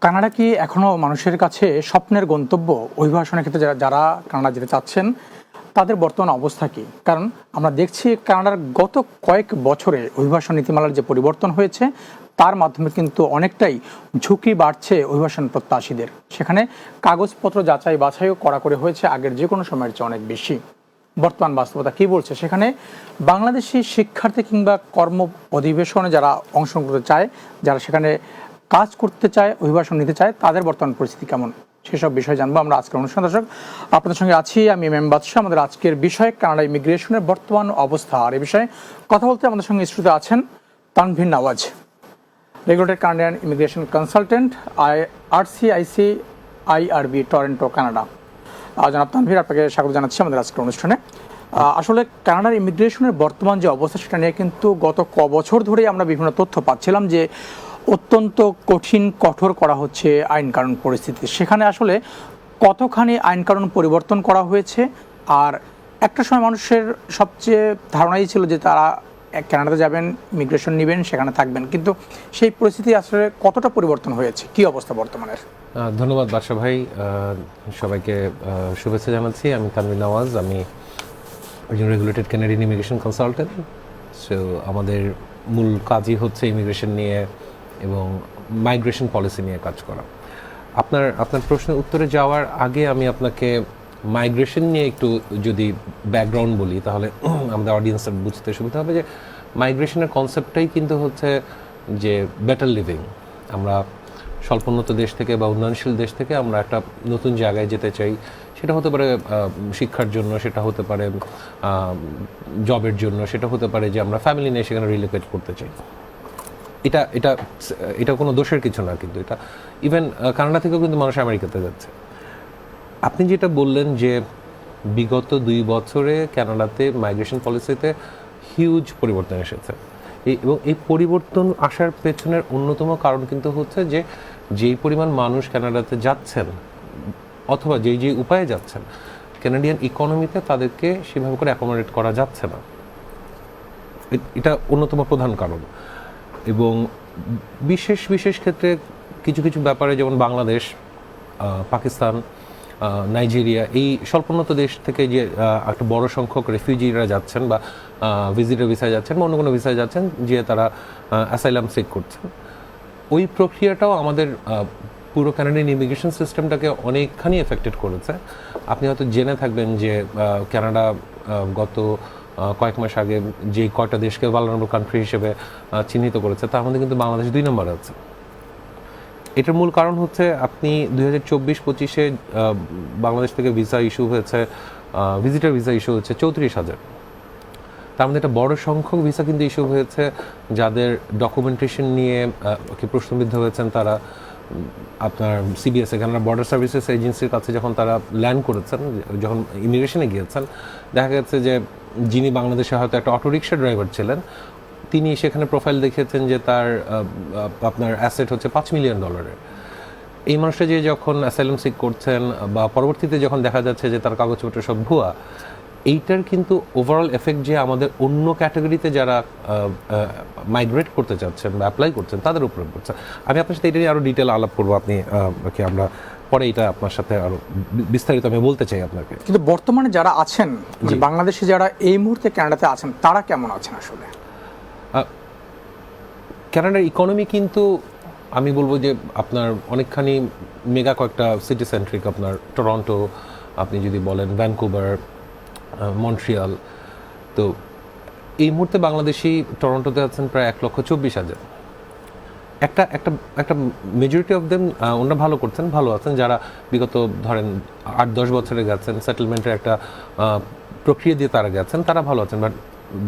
Canada কি এখনো মানুষের কাছে স্বপ্নের গন্তব্য? অভিবাসনের ক্ষেত্রে যারা কানাডা যেতে চাচ্ছেন তাদের বর্তমান অবস্থা কি? কারণ আমরা দেখছি কানাডার গত কয়েক বছরে অভিবাসন নীতিমালার যে পরিবর্তন হয়েছে তার মাধ্যমে কিন্তু অনেকটাই ঝুঁকি বাড়ছে অভিবাসন প্রত্যাশীদের। সেখানে কাগজপত্র যাচাই বাছাইও করা করে হয়েছে আগের যে কোনো সময়ের চেয়ে অনেক বেশি। বর্তমান বাস্তবতা কি বলছে? সেখানে বাংলাদেশি শিক্ষার্থী কিংবা কর্ম অধিবেশনে যারা অংশগ্রহণ করতে চায়, যারা সেখানে কাজ করতে চায়, অভিবাসন নিতে চায়, তাদের বর্তমান পরিস্থিতি কেমন, সেসব বিষয় জানবো আমরা আজকের অনুষ্ঠান। দর্শক, আপনাদের সঙ্গে আছি আমি এম বাদশাহ। আমাদের আজকের বিষয় কানাডা ইমিগ্রেশনের বর্তমান অবস্থা। আর এই বিষয়ে কথা বলতে আমাদের সঙ্গে স্টুডিওতে আছেন Tanvir Nawaz, regulated Canadian immigration consultant, RCIC IRB Toronto, Canada. জনাব তানভীর, আপনাকে স্বাগত জানাচ্ছি আমাদের আজকের অনুষ্ঠানে। আসলে কানাডার ইমিগ্রেশনের বর্তমান যে অবস্থা সেটা নিয়ে কিন্তু গত বছর ধরেই আমরা বিভিন্ন তথ্য পাচ্ছিলাম যে অত্যন্ত কঠোর করা হচ্ছে আইন কানুন পরিস্থিতি। সেখানে আসলে কতখানি আইন কানুন পরিবর্তন করা হয়েছে? আর একটা সময় মানুষের সবচেয়ে ধারণাই ছিল যে তারা কানাডাতে যাবেন, ইমিগ্রেশন নেবেন, সেখানে থাকবেন, কিন্তু সেই পরিস্থিতি আসলে কতটা পরিবর্তন হয়েছে, কি অবস্থা বর্তমানের? ধন্যবাদ বাদশা ভাই, সবাইকে শুভেচ্ছা জানাচ্ছি। আমি তানভীর নওয়াজ, আমি একজন regulated Canadian immigration consultant. So আমাদের মূল কাজই হচ্ছে ইমিগ্রেশন নিয়ে এবং মাইগ্রেশন পলিসি নিয়ে কাজ করা। আপনার প্রশ্নের উত্তরে যাওয়ার আগে আমি আপনাকে মাইগ্রেশন নিয়ে একটু যদি ব্যাকগ্রাউন্ড বলি, তাহলে আমাদের অডিয়েন্সের বুঝতে সুবিধা হবে যে মাইগ্রেশনের কনসেপ্টটাই কিন্তু হচ্ছে যে বেটার লিভিং। আমরা স্বল্পোন্নত দেশ থেকে বা উন্নয়নশীল দেশ থেকে আমরা একটা নতুন জায়গায় যেতে চাই। সেটা হতে পারে শিক্ষার জন্য, সেটা হতে পারে জবের জন্য, সেটা হতে পারে যে আমরা ফ্যামিলি নিয়ে সেখানে রিলোকেট করতে চাই। এটা এটা এটা কোনো দোষের কিছু না, কিন্তু এটা ইভেন কানাডা থেকেও কিন্তু মানুষ আমেরিকাতে যাচ্ছে। আপনি যেটা বললেন যে বিগত 2 বছরে কানাডাতে মাইগ্রেশন পলিসিতে হিউজ পরিবর্তন এসেছে, এবং এই পরিবর্তন আসার পেছনের অন্যতম কারণ কিন্তু হচ্ছে যে যেই পরিমাণ মানুষ কানাডাতে যাচ্ছেন অথবা যেই উপায়ে যাচ্ছেন, কানাডিয়ান ইকোনমিতে তাদেরকে সেভাবে করে অ্যাকোমোডেট করা যাচ্ছে না। এটা অন্যতম প্রধান কারণ। এবং বিশেষ ক্ষেত্রে কিছু ব্যাপারে, যেমন বাংলাদেশ, পাকিস্তান, নাইজেরিয়া, এই স্বল্পোন্নত দেশ থেকে যে একটা বড় সংখ্যক রেফিউজিরা যাচ্ছেন বা ভিজিটর ভিসায় যাচ্ছেন বা অন্য কোনো ভিসায় যাচ্ছেন, যে তারা অ্যাসাইলাম সিক করছেন, ওই প্রক্রিয়াটাও আমাদের পুরো কানাডিয়ান ইমিগ্রেশন সিস্টেমটাকে অনেকখানি এফেক্টেড করেছে। আপনি হয়তো জেনে থাকবেন যে কানাডা গত কয়েক মাস আগে যে কয়টা দেশকে ভালনারেবল কান্ট্রি হিসেবে চিহ্নিত করেছে, তার মধ্যে কিন্তু বাংলাদেশ 2 নম্বরে আছে। এটার মূল কারণ হচ্ছে আপনি 2024-25-এ বাংলাদেশ থেকে ভিসা ইস্যু হয়েছে, ভিজিটার ভিসা ইস্যু হচ্ছে 34,000। তার মধ্যে একটা বড় সংখ্যক ভিসা কিন্তু ইস্যু হয়েছে যাদের ডকুমেন্টেশন নিয়ে প্রশ্নবিদ্ধ হয়েছেন। তারা আপনার CBS, কানাডা বর্ডার সার্ভিসেস এজেন্সির কাছে যখন তারা ল্যান্ড করেছেন, যখন ইমিগ্রেশনে গিয়েছেন, দেখা গেছে যে যিনি বাংলাদেশে হয়তো একটা অটোরিকশা ড্রাইভার ছিলেন, তিনি সেখানে প্রোফাইল দেখিয়েছেন যে তার আপনার অ্যাসেট হচ্ছে $5 মিলিয়ন। এই মানুষটা যে যখন অ্যাসাইলাম সিক করছেন বা পরবর্তীতে যখন দেখা যাচ্ছে যে তার কাগজপত্র সব ভুয়া, এইটার কিন্তু ওভারঅল এফেক্ট যে আমাদের অন্য ক্যাটাগরিতে যারা মাইগ্রেট করতে চাচ্ছেন বা অ্যাপ্লাই করছেন তাদের উপরে পড়ছে। আমি আপনার সাথে এটা নিয়ে আরও ডিটেল আলাপ করবো, আমরা পরে এটা আপনার সাথে আরও বিস্তারিত আমি বলতে চাই আপনাকে। কিন্তু বর্তমানে যারা আছেন, বাংলাদেশে যারা এই মুহূর্তে কানাডাতে আছেন, তারা কেমন আছেন আসলে? কানাডার ইকোনমি কিন্তু আমি বলবো যে আপনার অনেকখানি মেগা কয়েকটা সিটি সেন্ট্রিক। আপনার টরন্টো, আপনি যদি বলেন ভ্যানকুভার, মন্ট্রিয়াল। তো এই মুহূর্তে বাংলাদেশি টরন্টোতে আছেন প্রায় 1,24,000। একটা মেজরিটি অফ দেম ওনারা ভালো করছেন, ভালো আছেন। যারা বিগত ধরেন 8-10 বছরে গেছেন, সেটেলমেন্টের একটা প্রক্রিয়া দিয়ে তারা গেছেন, তারা ভালো আছেন। বাট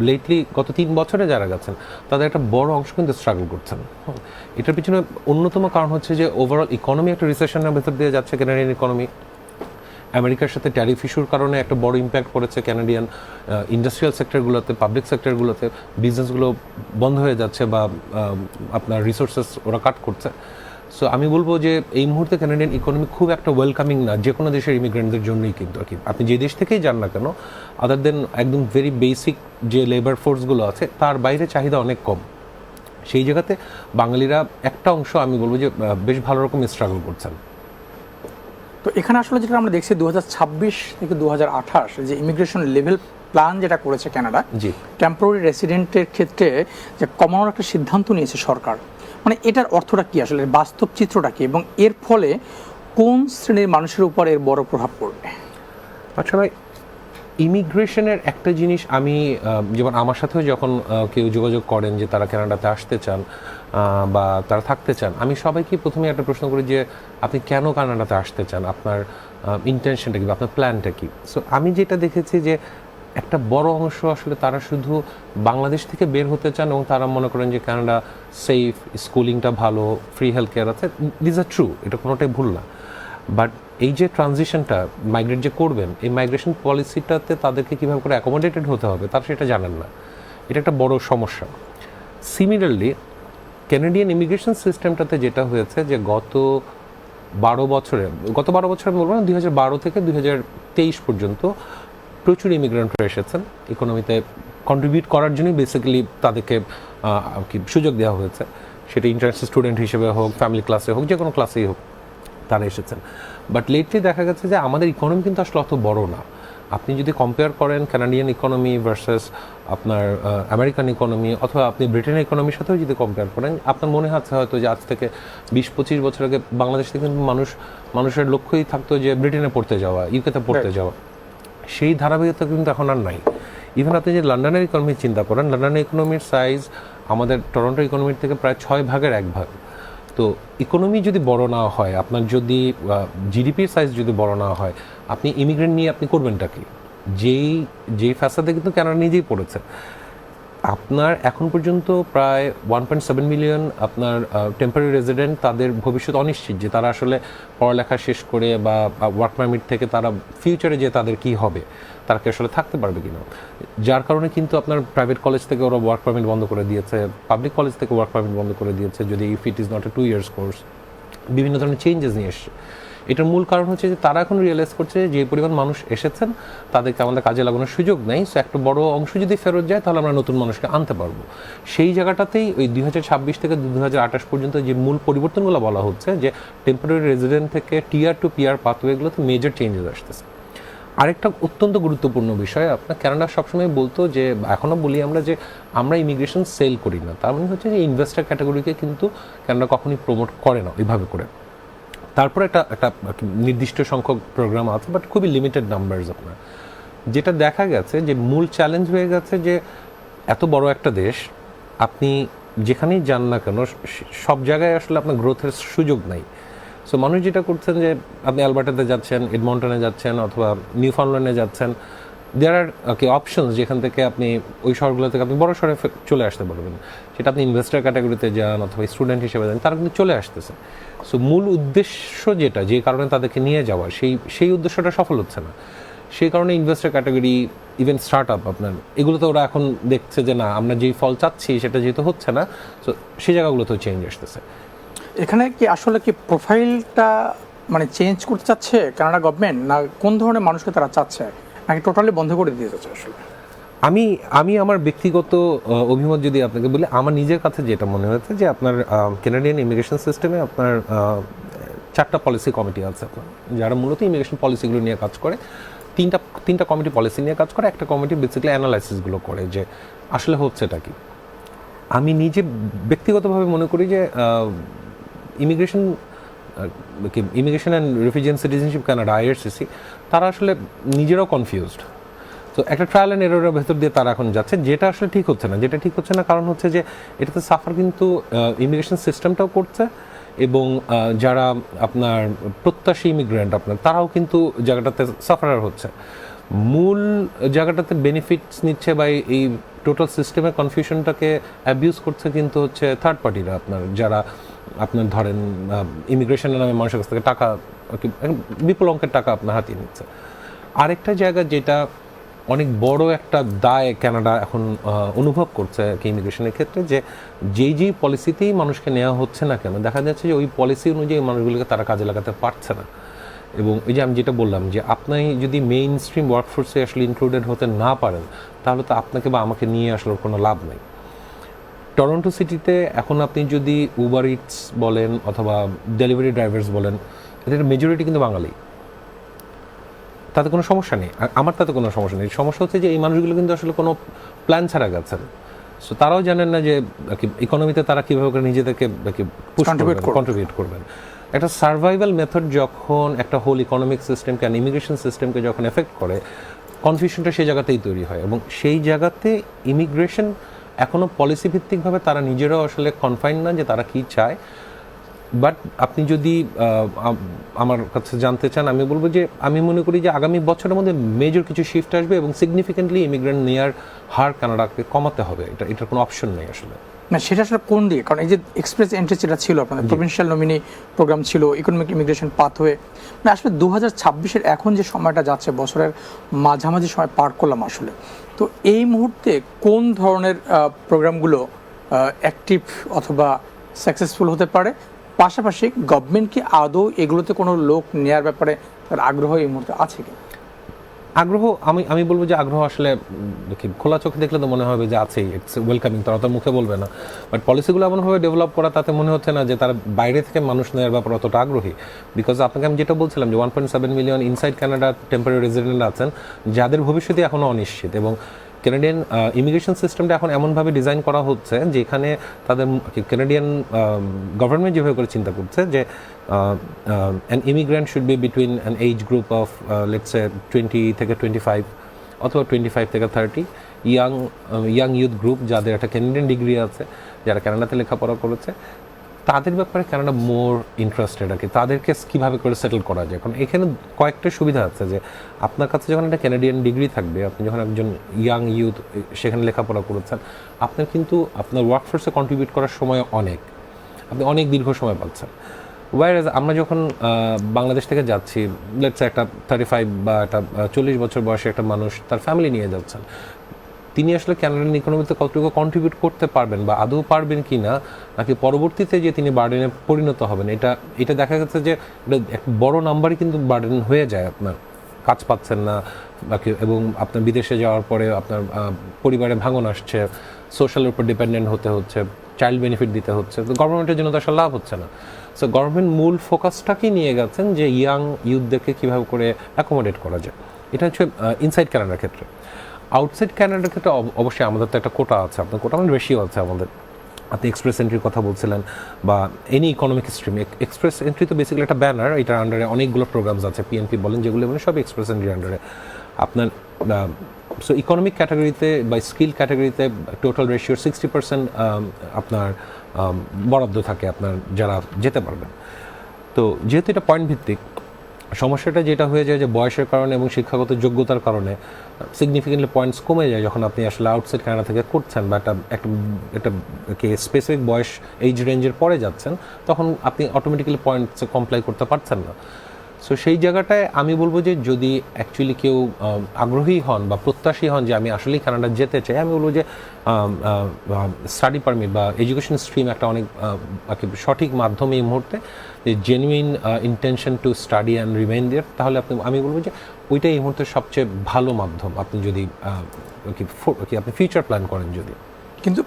লেটলি গত 3 বছরে যারা গেছেন, তাদের একটা বড় অংশ কিন্তু স্ট্রাগল করছেন। এটার পিছনে অন্যতম কারণ হচ্ছে যে ওভারঅল ইকোনমি একটা রিসেশনের ভেতর দিয়ে যাচ্ছে। কানাডিয়ান ইকোনমি আমেরিকার সাথে ট্যারিফ ইস্যুর কারণে একটা বড় ইম্প্যাক্ট পড়েছে কানাডিয়ান ইন্ডাস্ট্রিয়াল সেক্টরগুলোতে, পাবলিক সেক্টরগুলোতে। বিজনেসগুলো বন্ধ হয়ে যাচ্ছে বা আপনার রিসোর্সেস ওরা কাট করছে। সো আমি বলবো যে এই মুহূর্তে কানাডিয়ান ইকোনমি খুব একটা ওয়েলকামিং না যে কোনো দেশের ইমিগ্রেন্টদের জন্যই। কিন্তু আর কি আপনি যে দেশ থেকেই যান না কেন, আদার দেন একদম ভেরি বেসিক যে লেবার ফোর্সগুলো আছে, তার বাইরে চাহিদা অনেক কম। সেই জায়গাতে বাঙালিরা একটা অংশ আমি বলবো যে বেশ ভালো রকম স্ট্রাগল করছেন। তো এখানে আসলে যেটা আমরা দেখছি 2026 থেকে 2028 যে ইমিগ্রেশন লেভেল প্ল্যান যেটা করেছে কানাডা, জি, টেম্পোরারি রেসিডেন্টের ক্ষেত্রে যে কমানোর একটা সিদ্ধান্ত নিয়েছে সরকার, মানে এটার অর্থটা কি আসলে, বাস্তব চিত্রটা কি, এবং এর ফলে কোন শ্রেণীর মানুষের উপর এর বড় প্রভাব পড়বে? আচ্ছা ভাই, ইমিগ্রেশনের একটা জিনিস আমি যেমন আমার সাথেও যখন কেউ যোগাযোগ করেন যে তারা কানাডাতে আসতে চান বা তারা থাকতে চান, আমি সবাইকে প্রথমে একটা প্রশ্ন করি যে আপনি কেন কানাডাতে আসতে চান, আপনার ইন্টেনশনটা কি, আপনার প্ল্যানটা কি। সো আমি যেটা দেখেছি যে একটা বড় অংশ আসলে তারা শুধু বাংলাদেশ থেকে বের হতে চান এবং তারা মনে করেন যে কানাডা সেফ, স্কুলিংটা ভালো, ফ্রি হেলথ কেয়ার আছে। দিস আর ট্রু, এটা কোনোটাই ভুল না। বাট এই যে ট্রানজিশনটা মাইগ্রেট যে করবেন, এই মাইগ্রেশন পলিসিটাতে তাদেরকে কীভাবে করে অ্যাকোমোডেটেড হতে হবে তারা সেটা জানেন না। এটা একটা বড় সমস্যা। সিমিলারলি ক্যানাডিয়ান ইমিগ্রেশন সিস্টেমটাতে যেটা হয়েছে যে গত 12 বছরে আমি বলবো না, 2012 থেকে 2023 পর্যন্ত প্রচুর ইমিগ্রেন্টরা এসেছেন ইকোনমিতে কন্ট্রিবিউট করার জন্যই বেসিক্যালি তাদেরকে কি সুযোগ দেওয়া হয়েছে, সেটা ইন্টারন্যাশনাল স্টুডেন্ট হিসেবে হোক, ফ্যামিলি ক্লাসে হোক, যে কোনো ক্লাসেই হোক তারা এসেছেন। বাট লেটলি দেখা গেছে যে আমাদের ইকোনমি কিন্তু আসলে অত বড় না। আপনি যদি কম্পেয়ার করেন কানাডিয়ান ইকোনমি ভার্সাস আপনার আমেরিকান ইকোনমি অথবা আপনি ব্রিটেনের ইকোনমির সাথেও যদি কম্পেয়ার করেন, আপনার মনে হচ্ছে হয়তো যে আজ থেকে 20-25 বছর আগে বাংলাদেশ থেকে কিন্তু মানুষের লক্ষ্যই থাকতো যে ব্রিটেনে পড়তে যাওয়া, ইউকেতে পড়তে যাওয়া। সেই ধারাবাহিকতা কিন্তু এখন আর নাই। ইভেন আপনি যে লন্ডনের ইকোনমি চিন্তা করেন, লন্ডনের ইকোনমির সাইজ আমাদের টরন্টো ইকোনমির থেকে প্রায় 6 ভাগের 1 ভাগ। তো ইকোনমি যদি বড় না হয়, আপনার যদি জিডিপির সাইজ যদি বড় না হয়, আপনি ইমিগ্রেন্ট নিয়ে আপনি করবেনটা কি? যেই ফ্যাসাদে কিন্তু কানাডা নিজেই পড়েছে। আপনার এখন পর্যন্ত প্রায় 1.7 মিলিয়ন আপনার টেম্পোরারি রেজিডেন্ট, তাদের ভবিষ্যৎ অনিশ্চিত, যে তারা আসলে পড়ালেখা শেষ করে বা ওয়ার্ক পারমিট থেকে তারা ফিউচারে যে তাদের কি হবে, তারা কি আসলে থাকতে পারবে কিনা। যার কারণে কিন্তু আপনার প্রাইভেট কলেজ থেকে ওরা ওয়ার্ক পারমিট বন্ধ করে দিয়েছে, পাবলিক কলেজ থেকে ওয়ার্ক পারমিট বন্ধ করে দিয়েছে যদি if it is not a 2 years course. বিভিন্ন ধরনের চেঞ্জেস নিয়ে এসছে। এটার মূল কারণ হচ্ছে যে তারা এখন রিয়েলাইজ করছে যে পরিমাণ মানুষ এসেছেন তাদেরকে আমাদের কাজে লাগানোর সুযোগ নেই। সো একটা বড় অংশ যদি ফেরত যায় তাহলে আমরা নতুন মানুষকে আনতে পারবো। সেই জায়গাটাতেই ওই 2026 থেকে 2028 পর্যন্ত যে মূল পরিবর্তনগুলো বলা হচ্ছে, যে টেম্পোরারি রেজিডেন্ট থেকে টিয়ার টু পিআর পাথওয়েগুলোতে মেজর চেঞ্জেস আসতেছে। আরেকটা অত্যন্ত গুরুত্বপূর্ণ বিষয়, আপনার কানাডা সবসময় বলতো যে, এখনও বলি আমরা, যে আমরা ইমিগ্রেশন সেল করি না। তার মানে হচ্ছে যে ইনভেস্টার ক্যাটাগরিকে কিন্তু কানাডা কখনোই প্রমোট করে না ওইভাবে করে। তারপর একটা নির্দিষ্ট সংখ্যক প্রোগ্রাম আছে, বাট খুবই লিমিটেড নাম্বারস। আপনার যেটা দেখা গেছে যে মূল চ্যালেঞ্জ হয়ে গেছে যে এত বড় একটা দেশ, আপনি যেখানেই যান না কেন সব জায়গায় আসলে আপনার গ্রোথের সুযোগ নাই। সো মানুষ যেটা করছেন যে আপনি অ্যালবার্টাতে যাচ্ছেন, এডমন্টনে যাচ্ছেন অথবা নিউফাউন্ডল্যান্ডে যাচ্ছেন, দেয়ার আর অপশনস যেখান থেকে আপনি ওই শহরগুলো থেকে আপনি বড় শহরে চলে আসতে পারবেন। সেটা আপনি ইনভেস্টার ক্যাটাগরিতে যান অথবা স্টুডেন্ট হিসেবে যান, তারা কিন্তু চলে আসতেছে। সো মূল উদ্দেশ্য যেটা, যে কারণে তাদেরকে নিয়ে যাওয়া, সেই উদ্দেশ্যটা সফল হচ্ছে না। সেই কারণে investor category, even start up, আপনার এগুলোতে ওরা এখন দেখছে যে না, আমরা যেই ফল চাচ্ছি সেটা যেহেতু হচ্ছে না, সো সেই জায়গাগুলোতেও চেঞ্জ আসতেছে। এখানে কি আসলে কি প্রোফাইলটা মানে চেঞ্জ করতে চাচ্ছে কানাডা গভর্নমেন্ট, না কোন ধরনের মানুষকে তারা চাচ্ছে, নাকি টোটালি বন্ধ করে দিয়ে যাচ্ছে? আসলে আমি আমার ব্যক্তিগত অভিমত যদি আপনাকে বলি, আমার নিজের কাছে যেটা মনে হয়েছে যে আপনার কানাডিয়ান ইমিগ্রেশন সিস্টেমে আপনার 4টা পলিসি কমিটি আছে আপনার, যারা মূলত ইমিগ্রেশন পলিসিগুলো নিয়ে কাজ করে। তিনটা কমিটি পলিসি নিয়ে কাজ করে, একটা কমিটি বেসিক্যালি অ্যানালাইসিসগুলো করে যে আসলে হচ্ছেটা কি। আমি নিজে ব্যক্তিগতভাবে মনে করি যে immigration and refugee and citizenship Canada, IRCC, তারা আসলে নিজেরাও কনফিউজড। তো একটা ট্রায়াল অ্যান্ড এররের ভেতর দিয়ে তারা এখন যাচ্ছে, যেটা আসলে ঠিক হচ্ছে না। যেটা ঠিক হচ্ছে না কারণ হচ্ছে যে এটাতে সাফার কিন্তু ইমিগ্রেশন সিস্টেমটাও করছে, এবং যারা আপনার প্রত্যাশী ইমিগ্রেন্ট আপনার, তারাও কিন্তু জায়গাটাতে সাফারার হচ্ছে। মূল জায়গাটাতে বেনিফিটস নিচ্ছে বা এই টোটাল সিস্টেমের কনফিউশনটাকে অ্যাবিউজ করছে কিন্তু হচ্ছে থার্ড পার্টিরা, আপনার যারা আপনার ধরেন ইমিগ্রেশনের নামে মানুষের কাছ থেকে টাকা, বিপুল অঙ্কের টাকা আপনার হাতিয়ে নিচ্ছে। আরেকটা জায়গা যেটা অনেক বড় একটা দায় কানাডা এখন অনুভব করছে ইমিগ্রেশনের ক্ষেত্রে, যে যেই পলিসিতেই মানুষকে নেওয়া হচ্ছে না কেন, দেখা যাচ্ছে যে ওই পলিসি অনুযায়ী মানুষগুলোকে তারা কাজে লাগাতে পারছে না। এবং এই যে আমি যেটা বললাম, যে আপনি যদি মেইন স্ট্রিম ওয়ার্কফোর্সে আসলে ইনক্লুডেড হতে না পারেন, তাহলে তো আপনাকে বা আমাকে নিয়ে আসলে কোনো লাভ নেই। টরন্টো সিটিতে এখন আপনি যদি উবার ইটস বলেন অথবা ডেলিভারি ড্রাইভার্স বলেন, এদের মেজরিটি কিন্তু বাঙালি। তাতে কোনো সমস্যা নেই, আমার তাতে কোনো সমস্যা নেই। সমস্যা হচ্ছে যে এই মানুষগুলো কিন্তু আসলে কোনো প্ল্যান ছাড়া গেছেন। সো তারাও জানেন না যে ইকোনমিতে তারা কীভাবে করে নিজেদেরকে কন্ট্রিবিউট করবেন। একটা সার্ভাইভাল মেথড যখন একটা হোল ইকোনমিক সিস্টেমকে আর ইমিগ্রেশন সিস্টেমকে যখন এফেক্ট করে, কনফিউশনটা সেই জায়গাতেই তৈরি হয়। এবং সেই জায়গাতে ইমিগ্রেশন এখনও পলিসি ভিত্তিকভাবে তারা নিজেরাও আসলে কনফাইন না যে তারা কী চায়। বাট আপনি যদি আমার কাছে জানতে চান, আমি বলবো যে আমি মনে করি যে আগামী বছরের মধ্যে মেজর কিছু শিফট আসবে এবং সিগনিফিকেন্টলি ইমিগ্রেন্ট নেওয়ার হার কানাডাকে কমাতে হবে। এটার কোনো অপশন নেই আসলে। না, সেটা আসলে কোন দিকে? কারণ এই যে এক্সপ্রেস এন্ট্রি যেটা ছিল আপনাদের প্রভিন্সিয়াল নমিনি প্রোগ্রাম ছিল, ইকোনমিক ইমিগ্রেশন পাথওয়ে, মানে আসলে 2026-এর এখন যে সময়টা যাচ্ছে, বছরের মাঝামাঝি সময় পার করলাম আসলে, তো এই মুহূর্তে কোন ধরনের প্রোগ্রামগুলো অ্যাক্টিভ অথবা সাকসেসফুল হতে পারে? পাশাপাশি গভর্নমেন্ট কি আদৌ এগুলোতে কোনো লোক নেয়ার ব্যাপারে তার আগ্রহ এই মুহূর্তে আছে কি? আগ্রহ, আমি বলবো যে আগ্রহ আসলে খোলা চোখে দেখলে তো মনে হবে যে আছেই, ইটস ওয়েলকামিং, তারা তো মুখে বলবে না। বাট পলিসিগুলো এমনভাবে ডেভেলপ করা, তাতে মনে হচ্ছে না যে তারা বাইরে থেকে মানুষ নেওয়ার ব্যাপারে অতটা আগ্রহী। বিকজ আপনাকে আমি যেটা বলছিলাম যে 1.7 million inside Canada temporary resident আছেন, যাদের ভবিষ্যতে এখনও অনিশ্চিত। এবং কানাডিয়ান ইমিগ্রেশন সিস্টেমটা এখন এমনভাবে ডিজাইন করা হচ্ছে যেখানে তাদের কানাডিয়ান গভর্নমেন্ট যেভাবে করে চিন্তা করছে যে an immigrant should be between an age group of let's say 20 থেকে 25 অথবা 25 থেকে 30, ইয়াং ইউথ গ্রুপ যাদের একটা ক্যানাডিয়ান ডিগ্রি আছে, যারা কানাডাতে লেখাপড়া করেছে, তাদের ব্যাপারে কানাডা মোর ইন্টারেস্টেড আর কি। তাদেরকে কীভাবে করে সেটেল করা যায়। কারণ এখানে কয়েকটা সুবিধা আছে যে আপনার কাছে যখন একটা ক্যানাডিয়ান ডিগ্রি থাকবে, আপনি যখন একজন ইয়াং ইউথ সেখানে লেখাপড়া করেছেন, আপনার কিন্তু আপনার ওয়ার্কফোর্সে কন্ট্রিবিউট করার সময় আপনি অনেক দীর্ঘ সময় পাচ্ছেন। ওয়াইরাজ আমরা যখন বাংলাদেশ থেকে যাচ্ছি, লেটস একটা 35 বা একটা 40 বছর বয়সে একটা মানুষ তার ফ্যামিলি নিয়ে যাচ্ছেন, তিনি আসলে ক্যানাডিয়ান ইকোনমিতে কতটুকু কন্ট্রিবিউট করতে পারবেন বা আদৌ পারবেন কি না, নাকি পরবর্তীতে যে তিনি বার্ডেনে পরিণত হবেন, এটা দেখা গেছে যে এটা এক বড় নাম্বারই কিন্তু বার্ডেন হয়ে যায়। আপনার কাজ পাচ্ছেন না, বাকি এবং আপনার বিদেশে যাওয়ার পরে আপনার পরিবারে ভাঙন আসছে, সোশ্যালের উপর ডিপেন্ডেন্ট হতে হচ্ছে, চাইল্ড বেনিফিট দিতে হচ্ছে, তো গভর্নমেন্টের জন্য তো আসলে লাভ হচ্ছে না। সো গভর্নমেন্ট মূল ফোকাসটাকেই নিয়ে গেছেন যে ইয়াং ইউথদেরকে কীভাবে করে অ্যাকোমোডেট করা যায়। এটা হচ্ছে ইনসাইড ক্যানাডার ক্ষেত্রে। আউটসাইড ক্যানাডার ক্ষেত্রে অবশ্যই আমাদের তো একটা কোটা আছে, আপনার কোটা মানে রেশিও আছে আমাদের। আপনি এক্সপ্রেস এন্ট্রির কথা বলছিলেন বা any economic stream. Express entry তো বেসিক্যালি একটা ব্যানার, এটার আন্ডারে অনেকগুলো প্রোগ্রামস আছে, পিএনপি বলেন যেগুলো বলেন, সব এক্সপ্রেস এন্ট্রির আন্ডারে। আপনার সো ইকোনমিক ক্যাটাগরিতে বা স্কিল ক্যাটাগরিতে টোটাল রেশিওর 60% আপনার বরাদ্দ থাকে আপনার যারা যেতে পারবেন। তো যেহেতু এটা পয়েন্ট ভিত্তিক, সমস্যাটা যেটা হয়ে যায় যে বয়সের কারণে এবং শিক্ষাগত যোগ্যতার কারণে সিগনিফিকেন্টলি পয়েন্টস কমে যায় যখন আপনি আসলে আউটসাইড কানাডা থেকে করছেন বা একটা স্পেসিফিক বয়স এইজ রেঞ্জের পরে যাচ্ছেন, তখন আপনি অটোমেটিক্যালি পয়েন্টস কমপ্লাই করতে পারছেন না। সো সেই জায়গাটায় আমি বলবো যে যদি অ্যাকচুয়ালি কেউ আগ্রহী হন বা প্রত্যাশী হন যে আমি আসলেই কানাডা যেতে চাই, আমি বলবো যে স্টাডি পারমিট বা এডুকেশন স্ট্রিম একটা অনেক সঠিক মাধ্যম এই মুহূর্তে, যে genuine intention to study and remain there, তাহলে আমি বলবো যে ওইটাই এই মুহূর্তে সবচেয়ে ভালো মাধ্যম আপনি যদি আপনি ফিউচার প্ল্যান করেন যদি। কিন্তু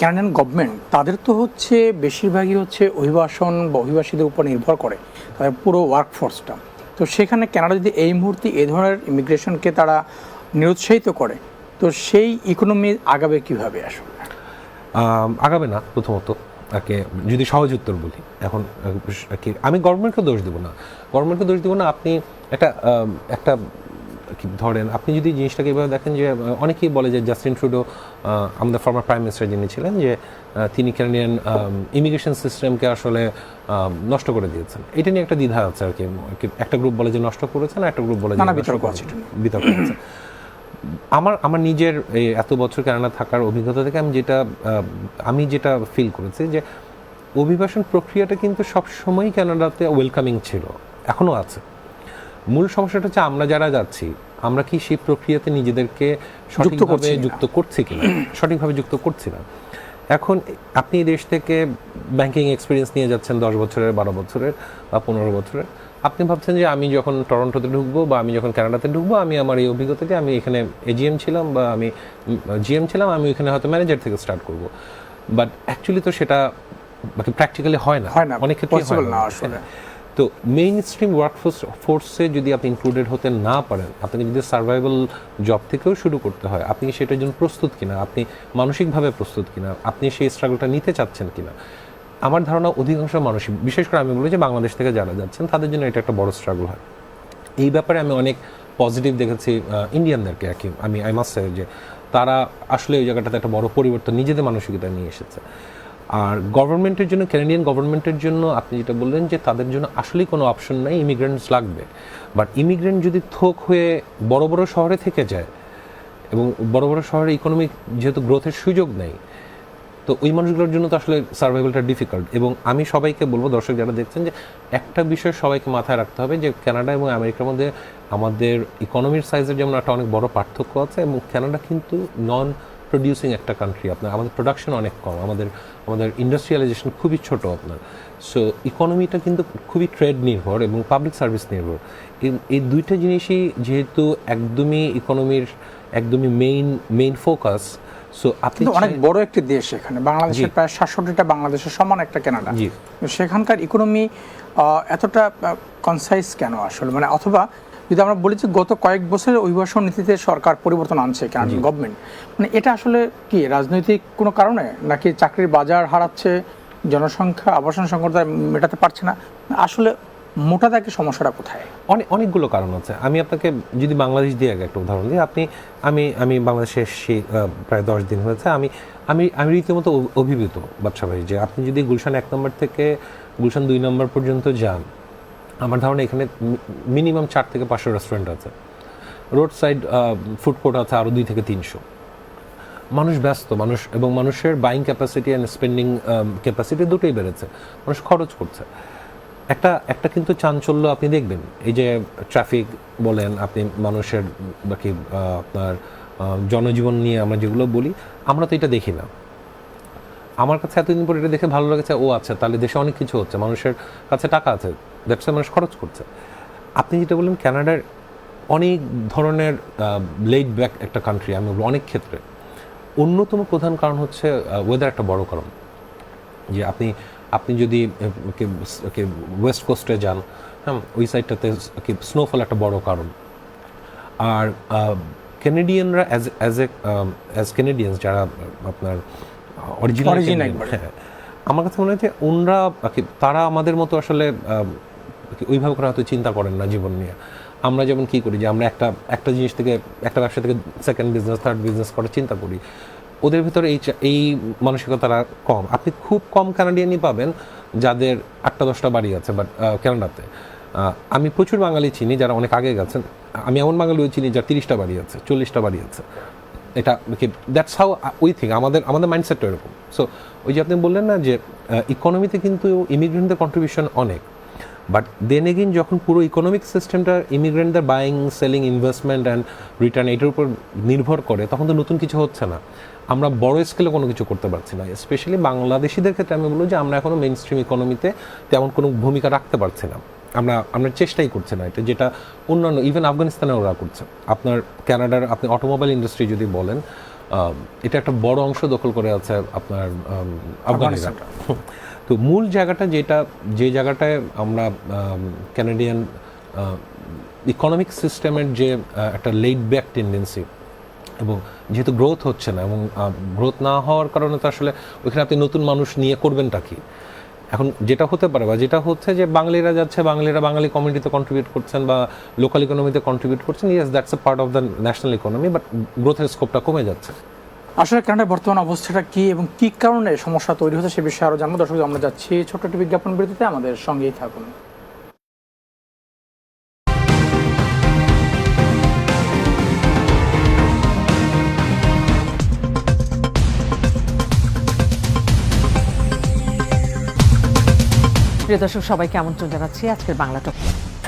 ক্যানাডিয়ান গভর্নমেন্ট তাদের তো হচ্ছে বেশিরভাগই হচ্ছে অভিবাসন বা অভিবাসীদের উপর নির্ভর করে তাদের পুরো ওয়ার্কফোর্সটা। তো সেখানে কানাডা যদি এই মুহূর্তে এই ধরনের ইমিগ্রেশনকে তারা নিরুৎসাহিত করে, তো সেই ইকোনমি আগাবে কীভাবে? আসলে আগাবে না। প্রথমত যদি সহজ উত্তর বলি, এখন আমি গভর্নমেন্টকে দোষ দেবো না। আপনি একটা ধরেন, আপনি যদি জিনিসটাকে এভাবে দেখেন যে অনেকেই বলে যে জাস্টিন ট্রুডো, আমাদের ফর্মার প্রাইম মিনিস্টার যিনি ছিলেন, যে তিনি ক্যানাডিয়ান ইমিগ্রেশন সিস্টেমকে আসলে নষ্ট করে দিয়েছেন। এটা নিয়ে একটা দ্বিধা আছে আর কি। একটা গ্রুপ বলে যে নষ্ট করেছেন, একটা গ্রুপ বলে যে বিতর্ক আছে। আমার নিজের এই এত বছর কানাডা থাকার অভিজ্ঞতা থেকে আমি যেটা ফিল করেছি যে অভিবাসন প্রক্রিয়াটা কিন্তু সবসময়ই কানাডাতে ওয়েলকামিং ছিল, এখনও আছে। মূল সমস্যাটা হচ্ছে আমরা যারা যাচ্ছি, আমরা কি সেই প্রক্রিয়াতে নিজেদেরকে সঠিকভাবে যুক্ত করছি না। এখন আপনি দেশ থেকে ব্যাংকিং এক্সপিরিয়েন্স নিয়ে যাচ্ছেন 10 বছরের, 12 বছরের বা 15 বছরের, আপনি ভাবছেন যে আমি যখন টরন্টোতে ঢুকবো বা আমি যখন কানাডাতে ঢুকবো, আমি আমার এই অভিজ্ঞতাকে আমি এখানে এজিএম ছিলাম বা আমি জিএম ছিলাম, আমি এখানে হয়তো ম্যানেজার থেকে স্টার্ট করবো। বাট অ্যাকচুয়ালি তো সেটা প্র্যাকটিক্যালি হয় না, অনেক ক্ষেত্রে পসিবল না আসলে। তো মেইন স্ট্রিম ওয়ার্কফোর্সে যদি আপনি ইনক্লুডেড হতে না পারেন, আপনাকে যদি সার্ভাইভাল জব থেকেও শুরু করতে হয়, আপনি সেটার জন্য প্রস্তুত কিনা, আপনি মানসিকভাবে প্রস্তুত কিনা, আপনি সেই স্ট্রাগলটা নিতে চাচ্ছেন কিনা। আমার ধারণা অধিকাংশ মানুষই, বিশেষ করে আমি বলি যে বাংলাদেশ থেকে যারা যাচ্ছেন তাদের জন্য এটা একটা বড় স্ট্রাগল হয়। এই ব্যাপারে আমি অনেক পজিটিভ দেখেছি ইন্ডিয়ানদেরকে আর কি। আই মাস্ট সে যে তারা আসলে ওই জায়গাটাতে একটা বড় পরিবর্তন নিজেদের মানসিকতা নিয়ে এসেছে। আর গভর্নমেন্টের জন্য, ক্যানাডিয়ান গভর্নমেন্টের জন্য আপনি যেটা বললেন যে তাদের জন্য আসলেই কোনো অপশন নাই, ইমিগ্রেন্টস লাগবে। বাট ইমিগ্রেন্ট যদি থোক হয়ে বড় বড় শহরে থেকে যায়, এবং বড় বড় শহরে ইকোনমিক যেহেতু গ্রোথের সুযোগ নেই, তো ওই মানুষগুলোর জন্য তো আসলে সার্ভাইভালটা ডিফিকাল্ট। এবং আমি সবাইকে বলবো, দর্শক যারা দেখছেন, যে একটা বিষয় সবাইকে মাথায় রাখতে হবে যে কানাডা এবং আমেরিকার মধ্যে আমাদের ইকোনমির সাইজের যেমন একটা অনেক বড় পার্থক্য আছে, এবং কানাডা কিন্তু নন প্রডিউসিং একটা কান্ট্রি। আমাদের প্রোডাকশন অনেক কম, আমাদের ইন্ডাস্ট্রিয়ালাইজেশন খুবই ছোট আপনার। সো ইকোনমিটা কিন্তু খুবই ট্রেড নির্ভর এবং পাবলিক সার্ভিস নির্ভর। এই দুইটা জিনিসই যেহেতু একদমই ইকোনমির একদমই মেইন ফোকাস। সো আপনি অনেক বড় একটি দেশ, এখানে বাংলাদেশের প্রায় ৬৭টা বাংলাদেশের সমান একটা কানাডা, সেখানকার ইকোনমি এতটা কনসাইজ কেন আসলে? মানে অথবা যদি আমরা বলি যে গত কয়েক বছরের অভিবাসন নীতিতে সরকার পরিবর্তন আনছে কানাডিয়ান গভর্নমেন্ট, মানে এটা আসলে কি রাজনৈতিক কোনো কারণে, নাকি চাকরির বাজার হারাচ্ছে, জনসংখ্যা, আবাসন সংকট মেটাতে পারছে না, আসলে মোটা দাগে সমস্যাটা কোথায়? অনেকগুলো কারণ আছে। আমি আপনাকে যদি বাংলাদেশ দিয়ে আগে একটা উদাহরণ দিই, আমি বাংলাদেশে এসেছি প্রায় 10 দিন হয়েছে। আমি রীতিমতো অভিভূত বাদশা ভাই, যে আপনি যদি গুলশান 1 নম্বর থেকে গুলশান 2 নম্বর পর্যন্ত যান, আমার ধারণা এখানে মিনিমাম 4 থেকে 500 রেস্টুরেন্ট আছে, রোড সাইড ফুড কোর্ট আছে আরও 2 থেকে 300। মানুষ ব্যস্ত, এবং মানুষের buying capacity and spending capacity দুটোই বেড়েছে, মানুষ খরচ করছে। একটা কিন্তু চাঞ্চল্য আপনি দেখবেন, এই যে ট্রাফিক বলেন, আপনি মানুষের বাকি আপনার জনজীবন নিয়ে আমরা যেগুলো বলি, আমরা তো এটা দেখি না। আমার কাছে এতদিন পর এটা দেখে ভালো লেগেছে, ও আচ্ছা, তাহলে দেশে অনেক কিছু হচ্ছে, মানুষের কাছে টাকা আছে, দ্যাটস মানুষ খরচ করছে। আপনি যেটা বললেন কানাডার অনেক ধরনের লেড ব্যাক একটা কান্ট্রি, আমি বলবো অনেক ক্ষেত্রে। অন্যতম প্রধান কারণ হচ্ছে ওয়েদার, একটা বড় কারণ। যে আপনি যদি ওয়েস্ট কোস্টে যান, হ্যাঁ, ওই সাইডটাতে স্নোফল একটা বড় কারণ। আর ক্যানাডিয়ানরা অ্যাজ ক্যানাডিয়ানস যারা আপনার অরিজিনাল, হ্যাঁ, আমার কাছে মনে হয় যে তারা আমাদের মতো আসলে ওইভাবে করে হয়তো চিন্তা করেন না জীবন নিয়ে। আমরা যেমন কী করি, যে আমরা একটা জিনিস থেকে, একটা ব্যবসা থেকে সেকেন্ড বিজনেস, থার্ড বিজনেস করার চিন্তা করি। ওদের ভিতরে এই মানসিকতাটা কম। আপনি খুব কম কানাডিয়ানই পাবেন যাদের 8টা-10টা বাড়ি আছে, বাট কানাডাতে আমি প্রচুর বাঙালি চিনি যারা অনেক আগে গেছেন। আমি এমন বাঙালিও চিনি যার 30টা বাড়ি আছে, 40টা বাড়ি আছে। এটা দ্যাটস হাউ উই থিঙ্ক, আমাদের মাইন্ডসেটটা এরকম। সো ওই যে আপনি বললেন না যে ইকোনমিতে কিন্তু ইমিগ্রেন্টদের কন্ট্রিবিউশন অনেক, বাট দেন এগেইন যখন পুরো ইকোনমিক সিস্টেমটা ইমিগ্রেন্টদের buying, selling, investment and return এটার উপর নির্ভর করে, তখন তো নতুন কিছু হচ্ছে না। আমরা বড় স্কেলে কোনো কিছু করতে পারছি না। স্পেশালি বাংলাদেশিদের ক্ষেত্রে আমি বলবো যে আমরা এখনও মেইন স্ট্রিম ইকোনমিতে তেমন কোনো ভূমিকা রাখতে পারছি না। আমরা চেষ্টাই করছি না এটা, যেটা অন্যান্য ইভেন আফগানিস্তানে ওরা করছে। আপনার কানাডার আপনি অটোমোবাইল ইন্ডাস্ট্রি যদি বলেন, এটা একটা বড় অংশ দখল করে আছে আপনার আফগানিস্তান। তো মূল জায়গাটা যে জায়গাটায় আমরা ক্যানাডিয়ান ইকোনমিক সিস্টেমের যে একটা লেড ব্যাক টেন্ডেন্সি, এবং যেহেতু গ্রোথ হচ্ছে না, এবং গ্রোথ না হওয়ার কারণে তো আসলে ওইখানে আপনি নতুন মানুষ নিয়ে করবেনটা কি? এখন যেটা হতে পারে বা যেটা হচ্ছে যে বাঙালিরা যাচ্ছে, বাঙালি কমিউনিটিতে কন্ট্রিবিউট করছেন বা লোকাল ইকোনমিতে কন্ট্রিবিউট করছেন, yes that's a part of the national economy, but গ্রোথের স্কোপটা কমে যাচ্ছে। আসলে কানাডার বর্তমান অবস্থাটা কি এবং কী কারণে সমস্যা তৈরি হচ্ছে সে বিষয়ে আরও জানবো। দর্শক, আমরা যাচ্ছি ছোট্ট একটি বিজ্ঞাপন বিরতিতে, আমাদের সঙ্গেই থাকুন। প্রিয় দর্শক, সবাইকে আমন্ত্রণ জানাচ্ছি আজকের বাংলা টক।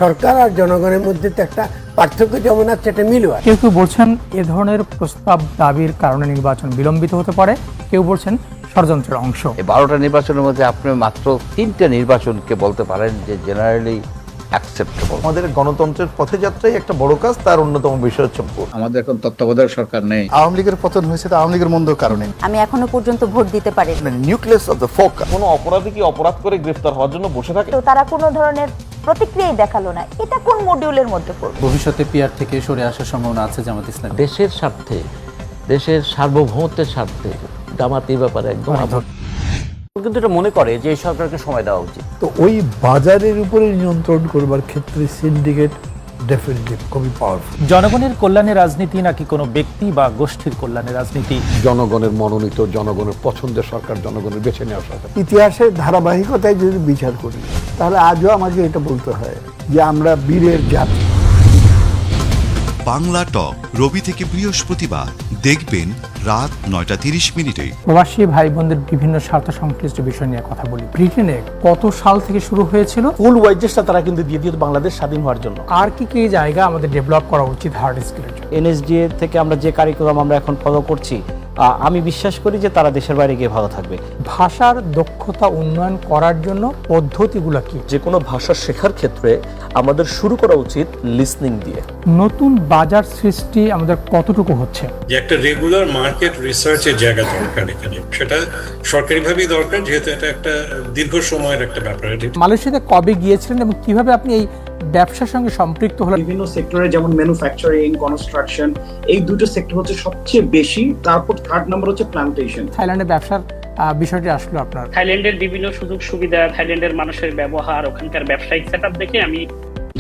সরকার আর জনগণের মধ্যে তো একটা পার্থক্য যেমন আছে, একটা মিলও আছে। কেউ বলছেন এ ধরনের প্রস্তাব দাবির কারণে নির্বাচন বিলম্বিত হতে পারে, কেউ বলছেন ষড়যন্ত্রের অংশ। এই 12টা নির্বাচনের মধ্যে আপনি মাত্র 3টে নির্বাচনকে বলতে পারেন যে জেনারেলি অ্যাকসেপ্টেবল। আমাদের গণতন্ত্রের পথে যাত্রাই একটা বড় কাজ, তার অন্যতম বিষয় হচ্ছে ভোট। আমাদের এখন তত্ত্বাবধায়ক সরকার নেই। আওয়ামী লীগের পতন হয়েছে, আওয়ামী লীগের মন্দ কারণে। আমি এখনো পর্যন্ত ভোট দিতে পারি। Nucleus of the focus. কোনো অপরাধী কি অপরাধ করে গ্রেফতার হওয়ার জন্য বসে থাকে? তো তারা কোনো ধরনের প্রতিক্রিয়াই দেখালো না, এটা কোন মডিউলের মধ্যে পড়বে? ভবিষ্যতে পিআর থেকে সরে আসার সম্ভাবনা আছে জামাত ইসলাম। দেশের স্বার্থে, দেশের সার্বভৌমত্বের স্বার্থে জামাত এই ব্যাপারে একদম কিন্তু এটা মনে করে যে এই সরকারকে সময় দেওয়া উচিত। তো ওই বাজারের উপরে নিয়ন্ত্রণ করবার ক্ষেত্রে সিন্ডিকেট ডেফিনেটলি খুবই পাওয়ারফুল। জনগণের কল্যাণে রাজনীতি নাকি কোনো ব্যক্তি বা গোষ্ঠীর কল্যাণে রাজনীতি? জনগণের মনোনীত, জনগণের পছন্দের সরকার, জনগণের বেছে নেওয়া সরকার। ইতিহাসের ধারাবাহিকতায় যদি বিচার করি তাহলে আজও আমাকে এটা বলতে হয় যে আমরা বীরের জাতি। বাংলা টক রবি থেকে বৃহস্পতিবার দেখবেন রাত 9:30 প্রবাসী ভাই বোনদের বিভিন্ন স্বার্থ সংশ্লিষ্ট বিষয় নিয়ে কথা বলি। ব্রিটেনে কত সাল থেকে শুরু হয়েছিল? ফুল ওয়াইজেসটা তারা কিন্তু দিয়ে দিত বাংলাদেশ স্বাধীন হওয়ার জন্য। আর কি কি জায়গা আমাদের ডেভেলপ করা উচিত হার্ড স্কিলের জন্য? এনএসডিএ থেকে আমরা যে কারিকুলাম আমরা এখন ফলো করছি, আমি বিশ্বাস করি যে তারা দেশের বাইরে গিয়ে ভালো থাকবে। ভাষার দক্ষতা উন্নয়ন করার জন্য পদ্ধতিগুলো কি? যে কোনো ভাষা শেখার ক্ষেত্রে আমাদের শুরু করা উচিত লিসনিং দিয়ে। নতুন বাজার সৃষ্টি আমাদের কতটুকু হচ্ছে? যে একটা রেগুলার মার্কেট রিসার্চের জায়গা দরকার এখানে, সেটা সরকারিভাবেই দরকার, যেহেতু এটা একটা দীর্ঘ সময়ের একটা ব্যাপার। মালয়েশিয়াতে কবে গিয়েছিলেন এবং কিভাবে আপনি এই ব্যবসার সঙ্গে সম্পৃক্ত হলেন? বিভিন্ন সেক্টরে যেমন ম্যানুফ্যাকচারিং, কনস্ট্রাকশন, এই দুটো সেক্টর হচ্ছে সবচেয়ে বেশি। তারপর থার্ড নাম্বার হচ্ছে প্ল্যান্টেশন। থাইল্যান্ডে ব্যবসার বিষয়টি আসলো আপনার? থাইল্যান্ডের বিভিন্ন সুযোগ সুবিধা, থাইল্যান্ডের মানুষের ব্যবহার, ওখানকার ব্যবসায়িক সেটআপ দেখে আমি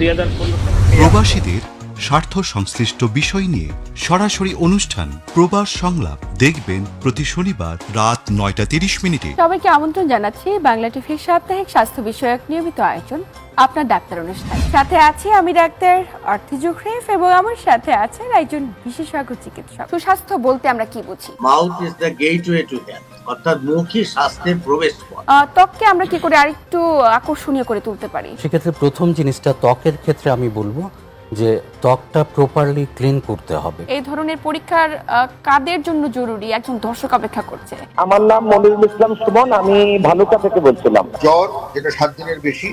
2015 প্রবাসীদের স্বার্থ সংশ্লিষ্ট বিষয় নিয়ে সরাসরি অনুষ্ঠান প্রবাস সংলাপ দেখবেন প্রতি শনিবার রাত 9:30। সবাইকে আমন্ত্রণ জানাচ্ছি বাংলা টিভির সাপ্তাহিক স্বাস্থ্য বিষয়ক নিয়মিত আয়োজন আপনার ডাক্তার অনুষ্ঠান। সাথে আছি আমি ডাক্তার অর্থি জোখরিফ এবং আমার সাথে আছেন একজন বিশেষজ্ঞ চিকিৎসক। সুস্বাস্থ্য বলতে আমরা কি বুঝি? Mouth is the gateway to health, অর্থাৎ মুখই স্বাস্থ্যের প্রবেশপথ। ত্বককে আমরা কি করে আরেকটু আকর্ষণীয় করে তুলতে পারি? সেক্ষেত্রে প্রথম জিনিসটা ত্বকের ক্ষেত্রে আমি বলবো যে ত্বকটা প্রপারলি ক্লিন করতে হবে। এই ধরনের পরীক্ষার কাদের জন্য জরুরি? একজন দর্শক অপেক্ষা করছে। আমার নাম মনিরুল ইসলাম সুমন, আমি ভালুকা থেকে বলছিলাম। জ্বর যেটা 7 দিনের বেশি,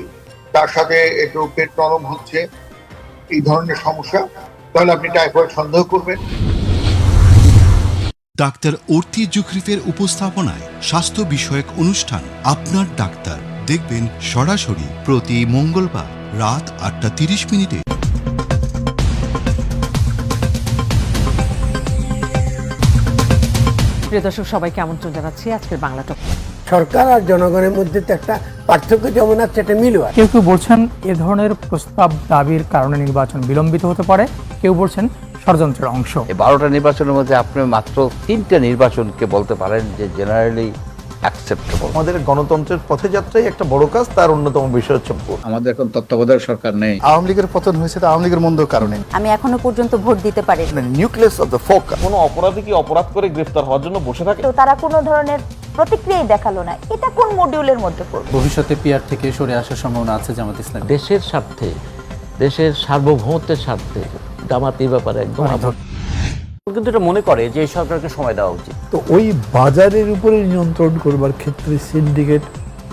তার সাথে একটু পেট নরম হচ্ছে, এই ধরনের সমস্যা, তাহলে আপনি টাইফয়েড সন্দেহ করবেন। ডাক্তার অর্থি জুখরিফের উপস্থাপনায় স্বাস্থ্য বিষয়ক অনুষ্ঠান আপনার ডাক্তার দেখবেন সরাসরি প্রতি মঙ্গলবার রাত 8:30। প্রিয় দর্শক, সবাইকে আমন্ত্রণ জানাচ্ছি আজকের বাংলা টক। সরকার আর জনগণের মধ্যে তো একটা পার্থক্য যেমন আছে, একটা মিলও আছে। কেউ কেউ বলছেন এ ধরনের প্রস্তাব দাবির কারণে নির্বাচন বিলম্বিত হতে পারে, কেউ বলছেন ষড়যন্ত্রের অংশ। 12টা নির্বাচনের মধ্যে আপনি মাত্র 3টে নির্বাচনকে বলতে পারেন যে জেনারেলি অ্যাকসেপ্টেবল। আমাদের গণতন্ত্রের পথে যাত্রাই একটা বড় কাজ, তার অন্যতম বিষয় হচ্ছে ভোট। আমাদের এখন তত্ত্বাবধায়ক সরকার নেই। আওয়ামী লীগের পতন হয়েছে, আওয়ামী লীগের মন্দ কারণে। আমি এখনো পর্যন্ত ভোট দিতে পারি। Nucleus of the focus. কোনো অপরাধী কি অপরাধ করে গ্রেফতার হওয়ার জন্য বসে থাকে? তো তারা কোনো ধরনের প্রতিক্রিয়াই দেখালো না, এটা কোন মডিউলের মধ্যে পড়বে? ভবিষ্যতে পিআর থেকে সরে আসার সম্ভাবনা আছে জামাত ইসলাম। দেশের স্বার্থে, দেশের সার্বভৌমত্বের স্বার্থে জামাত এই ব্যাপারে একদম কিন্তু এটা মনে করে যে এই সরকারকে সময় দেওয়া উচিত। তো ওই বাজারের উপরে নিয়ন্ত্রণ করবার ক্ষেত্রে সিন্ডিকেট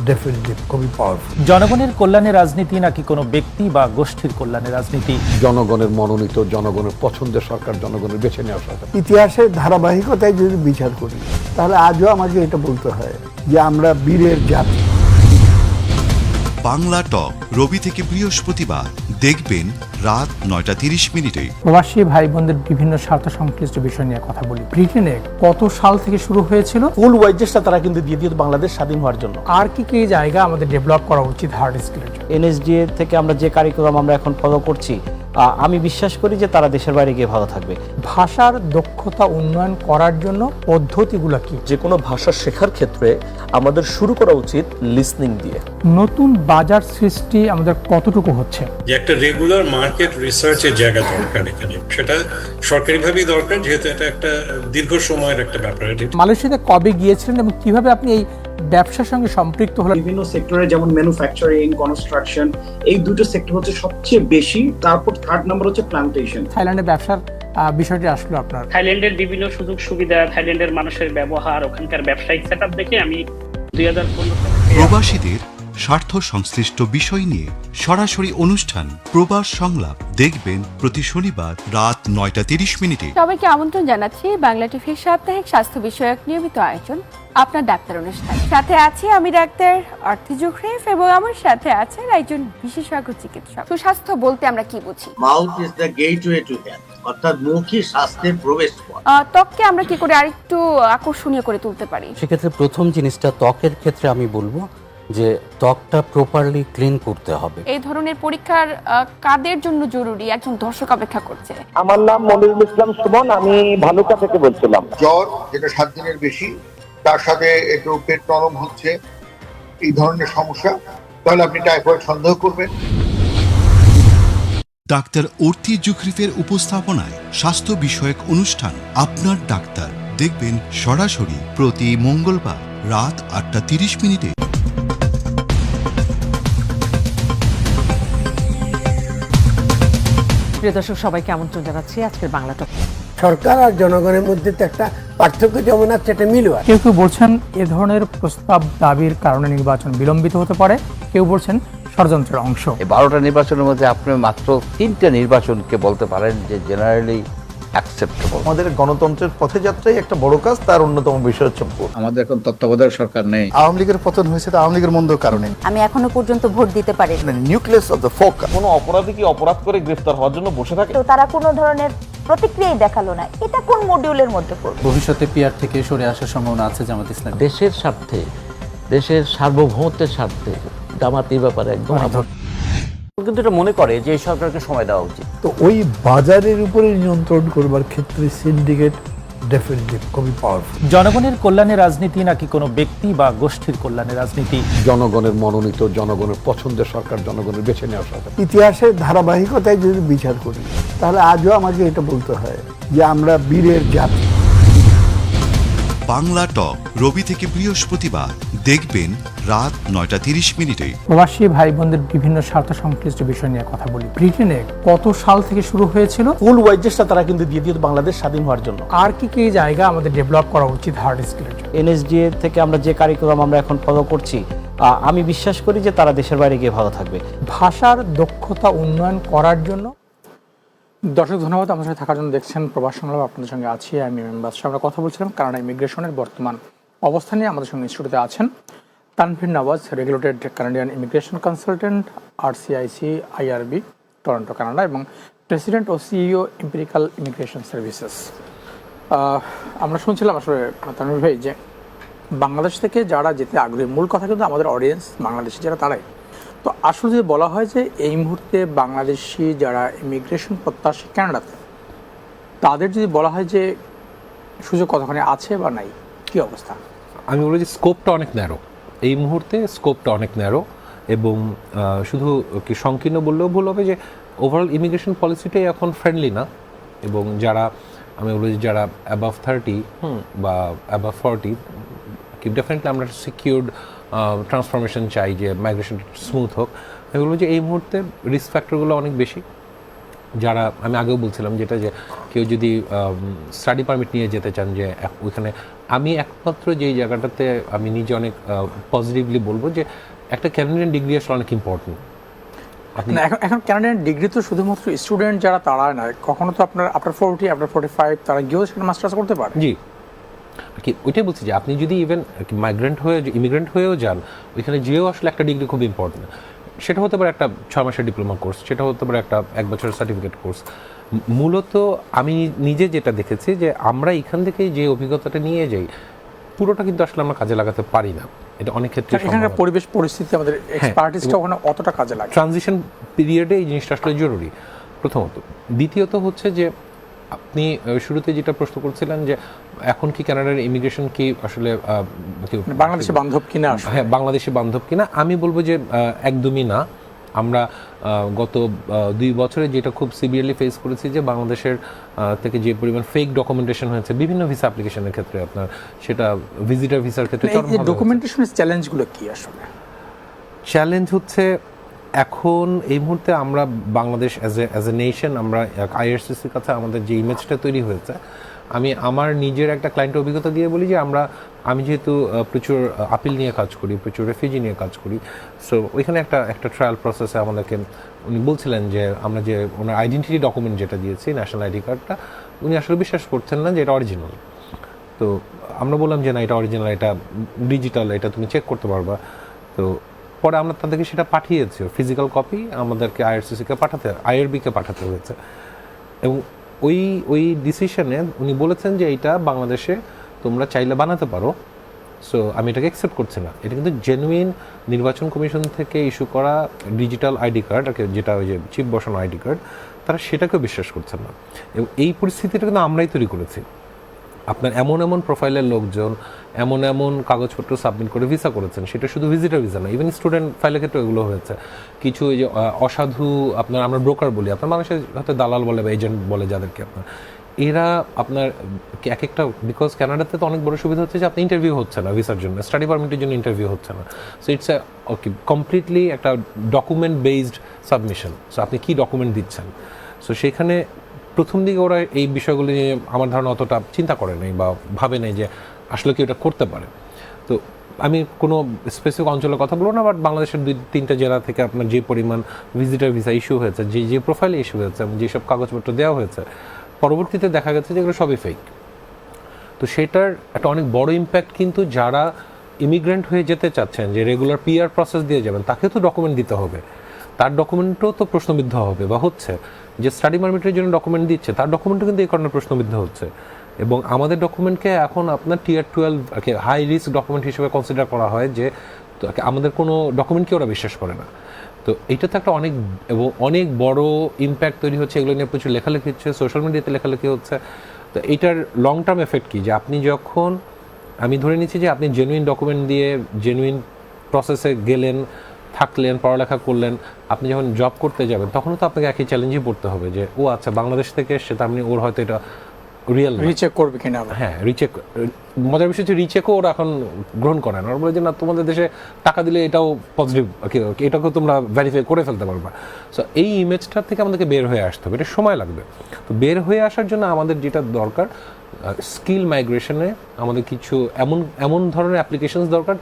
ডেফিনেটলি খুবই পাওয়ারফুল। জনগণের কল্যাণে রাজনীতি নাকি কোনো ব্যক্তি বা গোষ্ঠীর কল্যাণে রাজনীতি? জনগণের মনোনীত, জনগণের পছন্দের সরকার, জনগণের বেছে নেওয়া সরকার। ইতিহাসের ধারাবাহিকতায় যদি বিচার করি তাহলে আজও আমাকে এটা বলতে হয় যে আমরা বীরের জাতি। বাংলা টক রবি থেকে বৃহস্পতিবার দেখবেন রাত 9:30। প্রবাসী ভাই বোনদের বিভিন্ন স্বার্থ সংশ্লিষ্ট বিষয় নিয়ে কথা বলি। ব্রিটেনে কত সাল থেকে শুরু হয়েছিল? ফুল ওয়াইজেসটা তারা কিন্তু দিয়ে দিত বাংলাদেশ স্বাধীন হওয়ার জন্য। আর কি কি জায়গা আমাদের ডেভেলপ করা উচিত হার্ড স্কিলের জন্য? এনএসডিএ থেকে আমরা যে কারিকুলাম আমরা এখন ফলো করছি, আমি বিশ্বাস করি যে তারা দেশের বাইরে গিয়ে ভালো থাকবে। ভাষার দক্ষতা উন্নয়ন করার জন্য পদ্ধতিগুলো কি? যে কোনো ভাষা শেখার ক্ষেত্রে আমাদের শুরু করা উচিত লিসনিং দিয়ে। নতুন বাজার সৃষ্টি আমাদের কতটুকু হচ্ছে? যে একটা রেগুলার মার্কেট রিসার্চের জায়গা দরকার এখানে, সেটা সরকারিভাবেই দরকার, যেহেতু এটা একটা দীর্ঘ সময়ের একটা ব্যাপার। মালয়েশিয়াতে কবে গিয়েছিলেন এবং কিভাবে আপনি এই ব্যবসার সঙ্গে সম্পৃক্ত হলেন? বিভিন্ন সেক্টরে যেমন ম্যানুফ্যাকচারিং, কনস্ট্রাকশন, এই দুটো সেক্টর হচ্ছে সবচেয়ে বেশি। তারপর থার্ড নাম্বার হচ্ছে প্ল্যান্টেশন। থাইল্যান্ডে ব্যবসার বিষয়টি আসলো আপনার? থাইল্যান্ডের বিভিন্ন সুযোগ সুবিধা, থাইল্যান্ডের মানুষের ব্যবহার, ওখানকার ব্যবসায়িক সেটআপ দেখে আমি 2015 প্রবাসীদের স্বার্থ সংশ্লিষ্ট বিষয় নিয়ে সরাসরি অনুষ্ঠান প্রবাস সংলাপ দেখবেন প্রতি শনিবার রাত 9:30 সবাইকে আমন্ত্রণ জানাচ্ছি বাংলা টিভির সাপ্তাহিক স্বাস্থ্য বিষয়ক নিয়মিত আয়োজন আপনার ডাক্তার অনুষ্ঠান। সাথে আছি আমি ডাক্তার অর্থি জুখরিফ এবং আমার সাথে আছেন একজন বিশেষজ্ঞ চিকিৎসক। সুস্বাস্থ্য বলতে আমরা কি বুঝি? Mouth is the gateway to health, অর্থাৎ মুখই স্বাস্থ্যের প্রবেশপথ। ত্বককে আমরা কি করে আরেকটু আকর্ষণীয় করে তুলতে পারি? সেক্ষেত্রে প্রথম জিনিসটা ত্বকের ক্ষেত্রে আমি বলবো যে ত্বকটা প্রপারলি ক্লিন করতে হবে। এই ধরনের পরীক্ষার কাদের জন্য জরুরি? একজন দর্শক অপেক্ষা করছে। আমার নাম মনিরুল ইসলাম সুমন, আমি ভালুকা থেকে বলছিলাম। জ্বর যেটা 7 দিনের বেশি, তার সাথে একটু পেট নরম হচ্ছে, এই ধরনের সমস্যা, তাহলে আপনি টাইফয়েড সন্দেহ করবেন। ডাক্তার অর্থি জুখরিফের উপস্থাপনায় স্বাস্থ্য বিষয়ক অনুষ্ঠান আপনার ডাক্তার দেখবেন সরাসরি প্রতি মঙ্গলবার রাত 8:30। প্রিয় দর্শক, সবাইকে আমন্ত্রণ জানাচ্ছি আজকের বাংলা টক। সরকার আর জনগণের মধ্যে তো একটা পার্থক্য যেমন আছে, একটা মিলও আছে। কেউ কেউ বলছেন এ ধরনের প্রস্তাব দাবির কারণে নির্বাচন বিলম্বিত হতে পারে, কেউ বলছেন ষড়যন্ত্রের অংশ। এই 12টা নির্বাচনের মধ্যে আপনি মাত্র 3টা নির্বাচনকে বলতে পারেন যে জেনারেলি অ্যাকসেপ্টেবল। আমাদের গণতন্ত্রের পথে যাত্রাই একটা বড় কাজ, তার অন্যতম বিষয় হচ্ছে ভোট। আমাদের এখন তত্ত্বাবধায়ক সরকার নেই। আওয়ামী লীগের পতন হয়েছে তো আওয়ামী লীগের মন্দ কারণে। আমি এখনো পর্যন্ত ভোট দিতে পারি। Nucleus of the focus. কোনো অপরাধী কি অপরাধ করে গ্রেফতার হওয়ার জন্য বসে থাকে? তো তারা কোনো ধরনের প্রতিক্রিয়াই দেখালো না, এটা কোন মডিউলের মধ্যে পড়বে? ভবিষ্যতে পিআর থেকে সরে আসার সম্ভাবনা আছে জামাত ইসলাম। দেশের স্বার্থে, দেশের সার্বভৌমত্বের স্বার্থে জামাতের ব্যাপারে একদম কিন্তু এটা মনে করে যে এই সরকারকে সময় দেওয়া উচিত। তো ওই বাজারের উপরে নিয়ন্ত্রণ করবার ক্ষেত্রে সিন্ডিকেট ডেফিনেটলি খুবই পাওয়ারফুল। জনগণের কল্যাণে রাজনীতি নাকি কোনো ব্যক্তি বা গোষ্ঠীর কল্যাণে রাজনীতি? জনগণের মনোনীত, জনগণের পছন্দের সরকার, জনগণের বেছে নেওয়া সরকার। ইতিহাসের ধারাবাহিকতায় যদি বিচার করি, তাহলে আজও আমাকে এটা বলতে হয় যে আমরা বীরের জাতি। বাংলা টক রবি থেকে বৃহস্পতিবার দেখবেন রাত 9:30। প্রবাসী ভাই বোনদের বিভিন্ন স্বার্থ সংশ্লিষ্ট বিষয় নিয়ে কথা বলি। ব্রিটেনে কত সাল থেকে শুরু হয়েছিল? ফুল ওয়েজেসটা তারা কিন্তু দিয়ে দিয়ে বাংলাদেশ স্বাধীন হওয়ার জন্য। আর কি কি জায়গা আমাদের ডেভেলপ করা উচিত হার্ড স্কিলের জন্য? এনএসডিএ থেকে আমরা যে কারিকুলাম আমরা এখন ফলো করছি, আমি বিশ্বাস করি যে তারা দেশের বাইরে গিয়ে ভালো থাকবে। ভাষার দক্ষতা উন্নয়ন করার জন্য। দর্শক ধন্যবাদ আমার সাথে থাকার জন্য। দেখছেন প্রবাস সংলাপ, আপনাদের সঙ্গে আছি আমি বাদশা। আমরা কথা বলছিলাম কানাডা ইমিগ্রেশনের বর্তমান অবস্থা নিয়ে। আমাদের সঙ্গে ইনস্টিটিউটে আছেন Tanvir Nawaz, regulated Canadian immigration consultant, RCIC IRB Toronto Canada, এবং প্রেসিডেন্ট ও CEO এম্পিরিক্যাল ইমিগ্রেশন সার্ভিসেস। আমরা শুনছিলাম আসলে তানভীর ভাই যে বাংলাদেশ থেকে যারা যেতে আগ্রহী, মূল কথা কিন্তু আমাদের অডিয়েন্স বাংলাদেশি যারা, তারাই। তো আসলে যদি বলা হয় যে এই মুহূর্তে বাংলাদেশি যারা ইমিগ্রেশন প্রত্যাশী কানাডাতে, তাদের যদি বলা হয় যে সুযোগ কতখানি আছে বা নাই, কি অবস্থা? আমি বলি যে স্কোপটা অনেক ন্যারো এই মুহূর্তে, স্কোপটা অনেক ন্যারো, এবং শুধু কি সংকীর্ণ বললেও ভুল হবে যে ওভারঅল ইমিগ্রেশন পলিসিটাই এখন ফ্রেন্ডলি না। এবং যারা, আমি বলি যারা অ্যাবাভ 30 বা অ্যাবাভ 40, কি ডেফিনেটলি আমরা সিকিউরড ট্রান্সফরমেশন চাই, যে মাইগ্রেশন স্মুথ হোক। আমি বলবো যে এই মুহূর্তে রিস্ক ফ্যাক্টরগুলো অনেক বেশি। যারা, আমি আগেও বলছিলাম যেটা, যে কেউ যদি স্টাডি পারমিট নিয়ে যেতে চান, যে ওইখানে আমি একমাত্র যেই জায়গাটাতে আমি নিজে অনেক পজিটিভলি বলবো যে একটা ক্যানাডিয়ান ডিগ্রি আসলে অনেক ইম্পর্টেন্ট। এখন ক্যানাডিয়ান ডিগ্রি তো শুধুমাত্র স্টুডেন্ট যারা, তারা নয়, কখনো তো আপনার আফটার 40, আফটার 45 তারা গিয়েও সেখানে মাস্টার্স করতে পারে। জি, কি ওইটাই বলছি যে আপনি যদি ইভেন মাইগ্রেন্ট হয়ে, ইমিগ্রেন্ট হয়েও যান, ওইখানে যেও আসলে একটা ডিগ্রি খুব ইম্পর্টেন্ট। সেটা হতে পারে একটা 6 মাসের ডিপ্লোমা কোর্স, সেটা হতে পারে একটা 1 বছরের সার্টিফিকেট কোর্স। মূলত আমি নিজে যেটা দেখেছি যে আমরা এখান থেকে যে অভিজ্ঞতাটা নিয়ে যাই, পুরোটা কিন্তু আসলে আমরা কাজে লাগাতে পারি না। এটা অনেক ক্ষেত্রে এখানকার পরিবেশ পরিস্থিতি, আমাদের এক্সপার্টিসটা ওখানে অতটা কাজে লাগে। ট্রানজিশন পিরিয়ডে এই জিনিসটা আসলে জরুরি, প্রথমত। দ্বিতীয়ত হচ্ছে যে আপনি শুরুতে যেটা প্রশ্ন করছিলেন যে এখন কি কানাডার ইমিগ্রেশন কি আসলে বাংলাদেশে বান্ধব কিনা? হ্যাঁ, বাংলাদেশে বান্ধব কিনা আমি বলবো যে একদমই না। আমরা গত 2 বছরে যেটা খুব সিভিয়ারলি ফেস করেছি, যে বাংলাদেশের থেকে যে পরিমাণ ফেক ডকুমেন্টেশন হয়েছে বিভিন্ন ভিসা অ্যাপ্লিকেশনের ক্ষেত্রে, আপনার সেটা ভিজিটার ভিসার ক্ষেত্রে। ডকুমেন্টেশনের চ্যালেঞ্জগুলো কি আসলে? চ্যালেঞ্জ হচ্ছে এখন এই মুহূর্তে আমরা বাংলাদেশ অ্যাজ এ নেশন, আমরা IRCCর কাছে আমাদের যে ইমেজটা তৈরি হয়েছে, আমি আমার নিজের একটা ক্লায়েন্টের অভিজ্ঞতা দিয়ে বলি যে আমি যেহেতু প্রচুর আপিল নিয়ে কাজ করি, প্রচুর রেফিউজি নিয়ে কাজ করি, সো ওইখানে একটা ট্রায়াল প্রসেসে আমাদেরকে উনি বলছিলেন যে আমরা যে ওনার আইডেন্টিটি ডকুমেন্ট যেটা দিয়েছি, ন্যাশনাল আইডি কার্ডটা, উনি আসলে বিশ্বাস করছেন না যে এটা অরিজিনাল। তো আমরা বললাম যে না, এটা অরিজিনাল, এটা ডিজিটাল, এটা তুমি চেক করতে পারবা। তো পরে আমরা তাদেরকে সেটা পাঠিয়েছি, ফিজিক্যাল কপি আমাদেরকে আইআরবিকে পাঠাতে হয়েছে। এবং ওই ডিসিশনে উনি বলেছেন যে এইটা বাংলাদেশে তোমরা চাইলে বানাতে পারো, সো আমি এটাকে অ্যাকসেপ্ট করছি না। এটা কিন্তু জেনুইন নির্বাচন কমিশন থেকে ইস্যু করা ডিজিটাল আইডি কার্ড, যেটা ওই যে চিপ বসানো আইডি কার্ড, তারা সেটাকেও বিশ্বাস করছেন না। এবং এই পরিস্থিতিটা কিন্তু আমরাই তৈরি করেছি। আপনার এমন প্রোফাইলের লোকজন এমন কাগজপত্র সাবমিট করে ভিসা করেছেন, সেটা শুধু ভিজিটার ভিসা না, ইভেন স্টুডেন্ট ফাইলের ক্ষেত্রে এগুলো হয়েছে। কিছু এই যে অসাধু আমরা ব্রোকার বলি, আপনার মানুষের হয়তো দালাল বলে বা এজেন্ট বলে যাদেরকে, এরা আপনার এক একটা, বিকজ কানাডাতে তো অনেক বড় সুবিধা হচ্ছে যে আপনি ইন্টারভিউ হচ্ছে না ভিসার জন্য, স্টাডি পারমিটের জন্য ইন্টারভিউ হচ্ছে না। সো ইটস কমপ্লিটলি একটা ডকুমেন্ট বেসড সাবমিশন। সো আপনি কী ডকুমেন্ট দিচ্ছেন, সো সেখানে প্রথম দিকে ওরা এই বিষয়গুলি নিয়ে আমার ধারণা অতটা চিন্তা করে নাই বা ভাবে নাই যে আসলে কি ওটা করতে পারে। তো আমি কোনো স্পেসিফিক অঞ্চলের কথা বলবো না, বাট বাংলাদেশের 2-3টা জেলা থেকে আপনার যে পরিমাণ ভিজিটার ভিসা ইস্যু হয়েছে, যে প্রোফাইলে ইস্যু হয়েছে, যেসব কাগজপত্র দেওয়া হয়েছে, পরবর্তীতে দেখা গেছে যে এগুলো সবই ফেক। তো সেটার একটা অনেক বড় ইম্প্যাক্ট কিন্তু যারা ইমিগ্রেন্ট হয়ে যেতে চাচ্ছেন, যে রেগুলার পিআর প্রসেস দিয়ে যাবেন, তাকে তো ডকুমেন্ট দিতে হবে, তার ডকুমেন্টও তো প্রশ্নবিদ্ধ হবে বা হচ্ছে। যে স্টাডি পারমিটের জন্য ডকুমেন্ট দিচ্ছে, তার ডকুমেন্টও কিন্তু এই কারণে প্রশ্নবিদ্ধ হচ্ছে। এবং আমাদের ডকুমেন্টকে এখন আপনার টিয়ার 12 হাই রিস্ক ডকুমেন্ট হিসেবে কনসিডার করা হয়, যে আমাদের কোনো ডকুমেন্টকে ওরা বিশ্বাস করে না। তো এইটাতে একটা অনেক বড় ইম্প্যাক্ট তৈরি হচ্ছে। এগুলো নিয়ে প্রচুর লেখালেখি হচ্ছে, সোশ্যাল মিডিয়াতে লেখালেখি হচ্ছে। তো এইটার লং টার্ম এফেক্ট কী, যে আপনি যখন, আমি ধরে নিচ্ছি যে আপনি জেনুইন ডকুমেন্ট দিয়ে জেনুইন প্রসেসে গেলেন, থাকলেন, পড়ালেখা করলেন, আপনি যখন জব করতে যাবেন তখনও তো আপনাকে একই চ্যালেঞ্জই পড়তে হবে যে ও আচ্ছা বাংলাদেশ থেকে এসছে, তার মানে ওর হয়তো এটা রিয়েল, রিচেক করবে কিনা। হ্যাঁ, রিচেক। মজার বিষয় হচ্ছে রিচেকও ওরা এখন গ্রহণ করে না। ওরা বলে যে না, তোমাদের দেশে টাকা দিলে এটাও পজিটিভ, এটাকেও তোমরা ভেরিফাই করে ফেলতে পারবা। সো এই ইমেজটার থেকে আমাদেরকে বের হয়ে আসতে হবে, এটা সময় লাগবে। তো বের হয়ে আসার জন্য আমাদের যেটা দরকার, স্কিল মাইগ্রেশনে আমাদের কিছু এমন ধরনের অ্যাপ্লিকেশনস দরকার,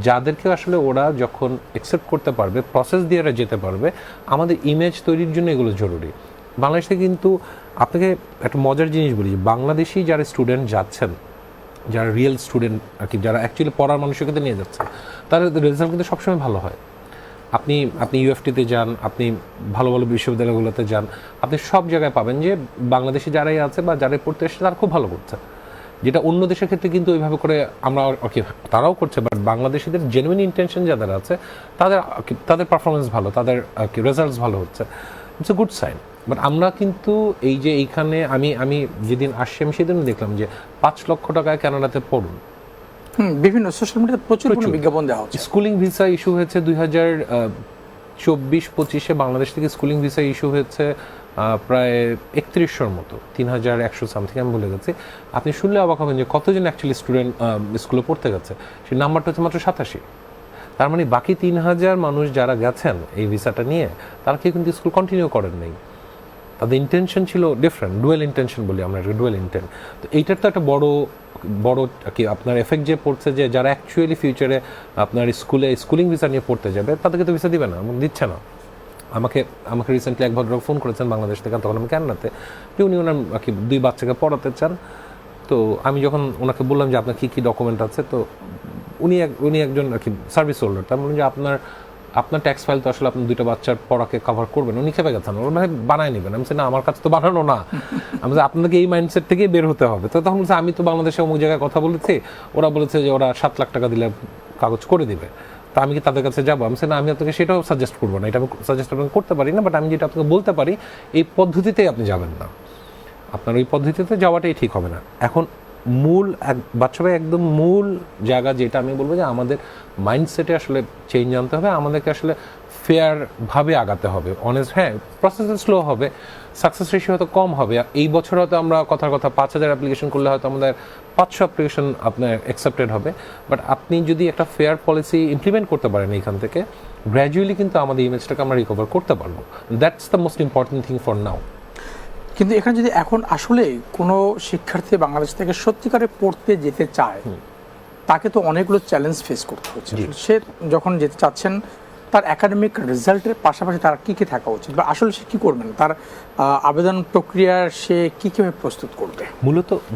যাদেরকে আসলে ওরা যখন অ্যাকসেপ্ট করতে পারবে, প্রসেস দিয়ে ওরা যেতে পারবে। আমাদের ইমেজ তৈরির জন্য এগুলো জরুরি। বাংলাদেশে কিন্তু আপনাকে একটা মজার জিনিস বলি, বাংলাদেশি যারা স্টুডেন্ট যাচ্ছেন, যারা রিয়েল স্টুডেন্ট যারা অ্যাকচুয়ালি পড়ার মানসিকতা নিয়ে যাচ্ছে, তাদের রেজাল্ট কিন্তু সবসময় ভালো হয়। আপনি ইউএফটিতে যান, আপনি ভালো বিশ্ববিদ্যালয়গুলোতে যান, আপনি সব জায়গায় পাবেন যে বাংলাদেশি যারাই আছে বা যারাই পড়তে এসেছে তারা খুব ভালো করছে। যেটা অন্য দেশের ক্ষেত্রে কিন্তু ওইভাবে করে আমরা তারাও করছে, বাট বাংলাদেশিদের জেনুইন ইন্টেনশন যাদের আছে তাদের পারফরমেন্স ভালো, তাদের রেজাল্টস ভালো হচ্ছে, it's a good sign. But আমরা কিন্তু এই যে এইখানে আমি যেদিন আসছি, আমি সেদিন দেখলাম যে 5 লক্ষ টাকায় কানাডাতে পড়ুন, বিভিন্ন সোশ্যাল মিডিয়াতে প্রচুর বিজ্ঞাপন দেওয়া হচ্ছে। স্কুলিং ভিসা ইস্যু হয়েছে 2024-25-এ বাংলাদেশ থেকে স্কুলিং ভিসা ইস্যু হয়েছে প্রায় 3100-র মতো, 3100 সামথিং, আমি ভুলে গেছি। আপনি শুনলে অবাক হবেন যে কতজন অ্যাকচুয়ালি স্টুডেন্ট স্কুলে পড়তে গেছে। সেই নাম্বারটা হচ্ছে মাত্র 87। তার মানে বাকি 3000 মানুষ যারা গেছেন এই ভিসাটা নিয়ে, তারা কেউ কিন্তু স্কুল কন্টিনিউ করেন নাই। তাদের ইন্টেনশন ছিল ডিফারেন্ট, ডুয়েল ইন্টেনশন বলি আমরা, ডুয়েল ইন্টেন্ট। তো এইটার তো একটা বড় আপনার এফেক্ট যে পড়ছে, যে যারা অ্যাকচুয়ালি ফিউচারে আপনার স্কুলিং ভিসা নিয়ে পড়তে যাবে, তাদেরকে তো ভিসা দিবে না, দিচ্ছে না। আমাকে রিসেন্টলি এক ভদ্রলোক ফোন করেছেন বাংলাদেশ থেকে, তখন আমি কানাডাতে, যে উনি ওনার 2 বাচ্চাকে পড়াতে চান। তো আমি যখন ওনাকে বললাম যে আপনার কী ডকুমেন্ট আছে, তো উনি একজন সার্ভিস হোল্ডার, তার বললেন যে আপনার ট্যাক্স ফাইল তো আসলে আপনার 2টা বাচ্চার পড়াকে কভার করবেন। উনি খেপে গেছেন, ওরা ভাই বানায় নেবেন। আমি না, আমার কাছে তো বানানো না, আমি আপনাকে এই মাইন্ডসেট থেকেই বের হতে হবে। তো তখন বলছে আমি তো বাংলাদেশে অমুক জায়গায় কথা বলেছি, ওরা বলেছে যে ওরা 7 লাখ টাকা দিলে কাগজ করে দিবে, তা আমি কি তাদের কাছে যাবো? আমি না, আমি আপনাকে সেটাও সাজেস্ট করবো না, এটা আমি সাজেস্ট আপনাকে করতে পারি না, বাট আমি যেটা আপনাকে বলতে পারি, এই পদ্ধতিতেই আপনি যাবেন না, আপনার ওই পদ্ধতিতে যাওয়াটাই ঠিক হবে না। এখন বাচ্চা ভাই একদম মূল জায়গা যেটা আমি বলবো, যে আমাদের মাইন্ডসেটে আসলে চেঞ্জ আনতে হবে। আমাদেরকে আসলে ফেয়ারভাবে আগাতে হবে, অনেস্ট। হ্যাঁ, প্রসেস স্লো হবে, সাকসেস রেশিও হয়তো কম হবে। এই বছর হয়তো আমরা কথার কথা 5000 অ্যাপ্লিকেশন করলে হয়তো আমাদের 500 অ্যাপ্লিকেশন আপনার অ্যাকসেপ্টেড হবে। বাট আপনি যদি একটা ফেয়ার পলিসি ইমপ্লিমেন্ট করতে পারেন এইখান থেকে, গ্র্যাজুয়ালি কিন্তু আমাদের ইমেজটাকে আমরা রিকভার করতে পারবো। That's the most important thing for now. কিন্তু এখানে যদি এখন আসলে কোনো শিক্ষার্থী বাংলাদেশ থেকে সত্যিকারে পড়তে যেতে চায়, তাকে তো অনেকগুলো চ্যালেঞ্জ ফেস করতে হচ্ছে। সে যখন যেতে চাচ্ছেন, তার একাডেমিক রেজাল্টের পাশাপাশি তার কী কী থাকা উচিত, বা আসলে সে কী করবেন, তার আবেদন প্রক্রিয়ার সে কীভাবে প্রস্তুত করবে?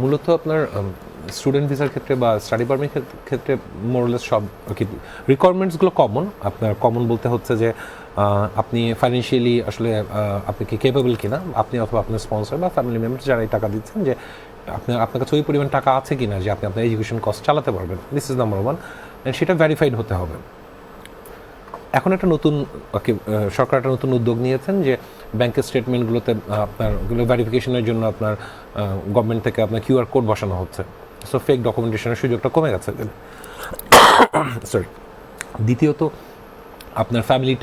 মূলত আপনার স্টুডেন্ট ভিসার ক্ষেত্রে বা স্টাডি পারমিটের ক্ষেত্রে মোরলেস সব কি রিকোয়ারমেন্টসগুলো কমন। আপনার কমন বলতে হচ্ছে যে আপনি ফাইন্যান্সিয়ালি আসলে আপনি কি কেপেবল কিনা, আপনি অথবা আপনার স্পন্সর বা ফ্যামিলি মেম্বার্স যারা এই টাকা দিচ্ছেন, যে আপনার কাছে ওই পরিমাণ টাকা আছে কিনা যে আপনি আপনার এডুকেশন কস্ট চালাতে পারবেন। This is number one, and সেটা ভেরিফাইড হতে হবে। এখন একটা নতুন সরকার একটা নতুন উদ্যোগ নিয়েছেন যে ব্যাংকের স্টেটমেন্টগুলোতে আপনার ভেরিফিকেশনের জন্য আপনার গভর্নমেন্ট থেকে আপনার কিউআর কোড বসানো হচ্ছে। সো ফেক ডকুমেন্টেশনের সুযোগটা কমে গেছে। সরি। দ্বিতীয়ত আপনার family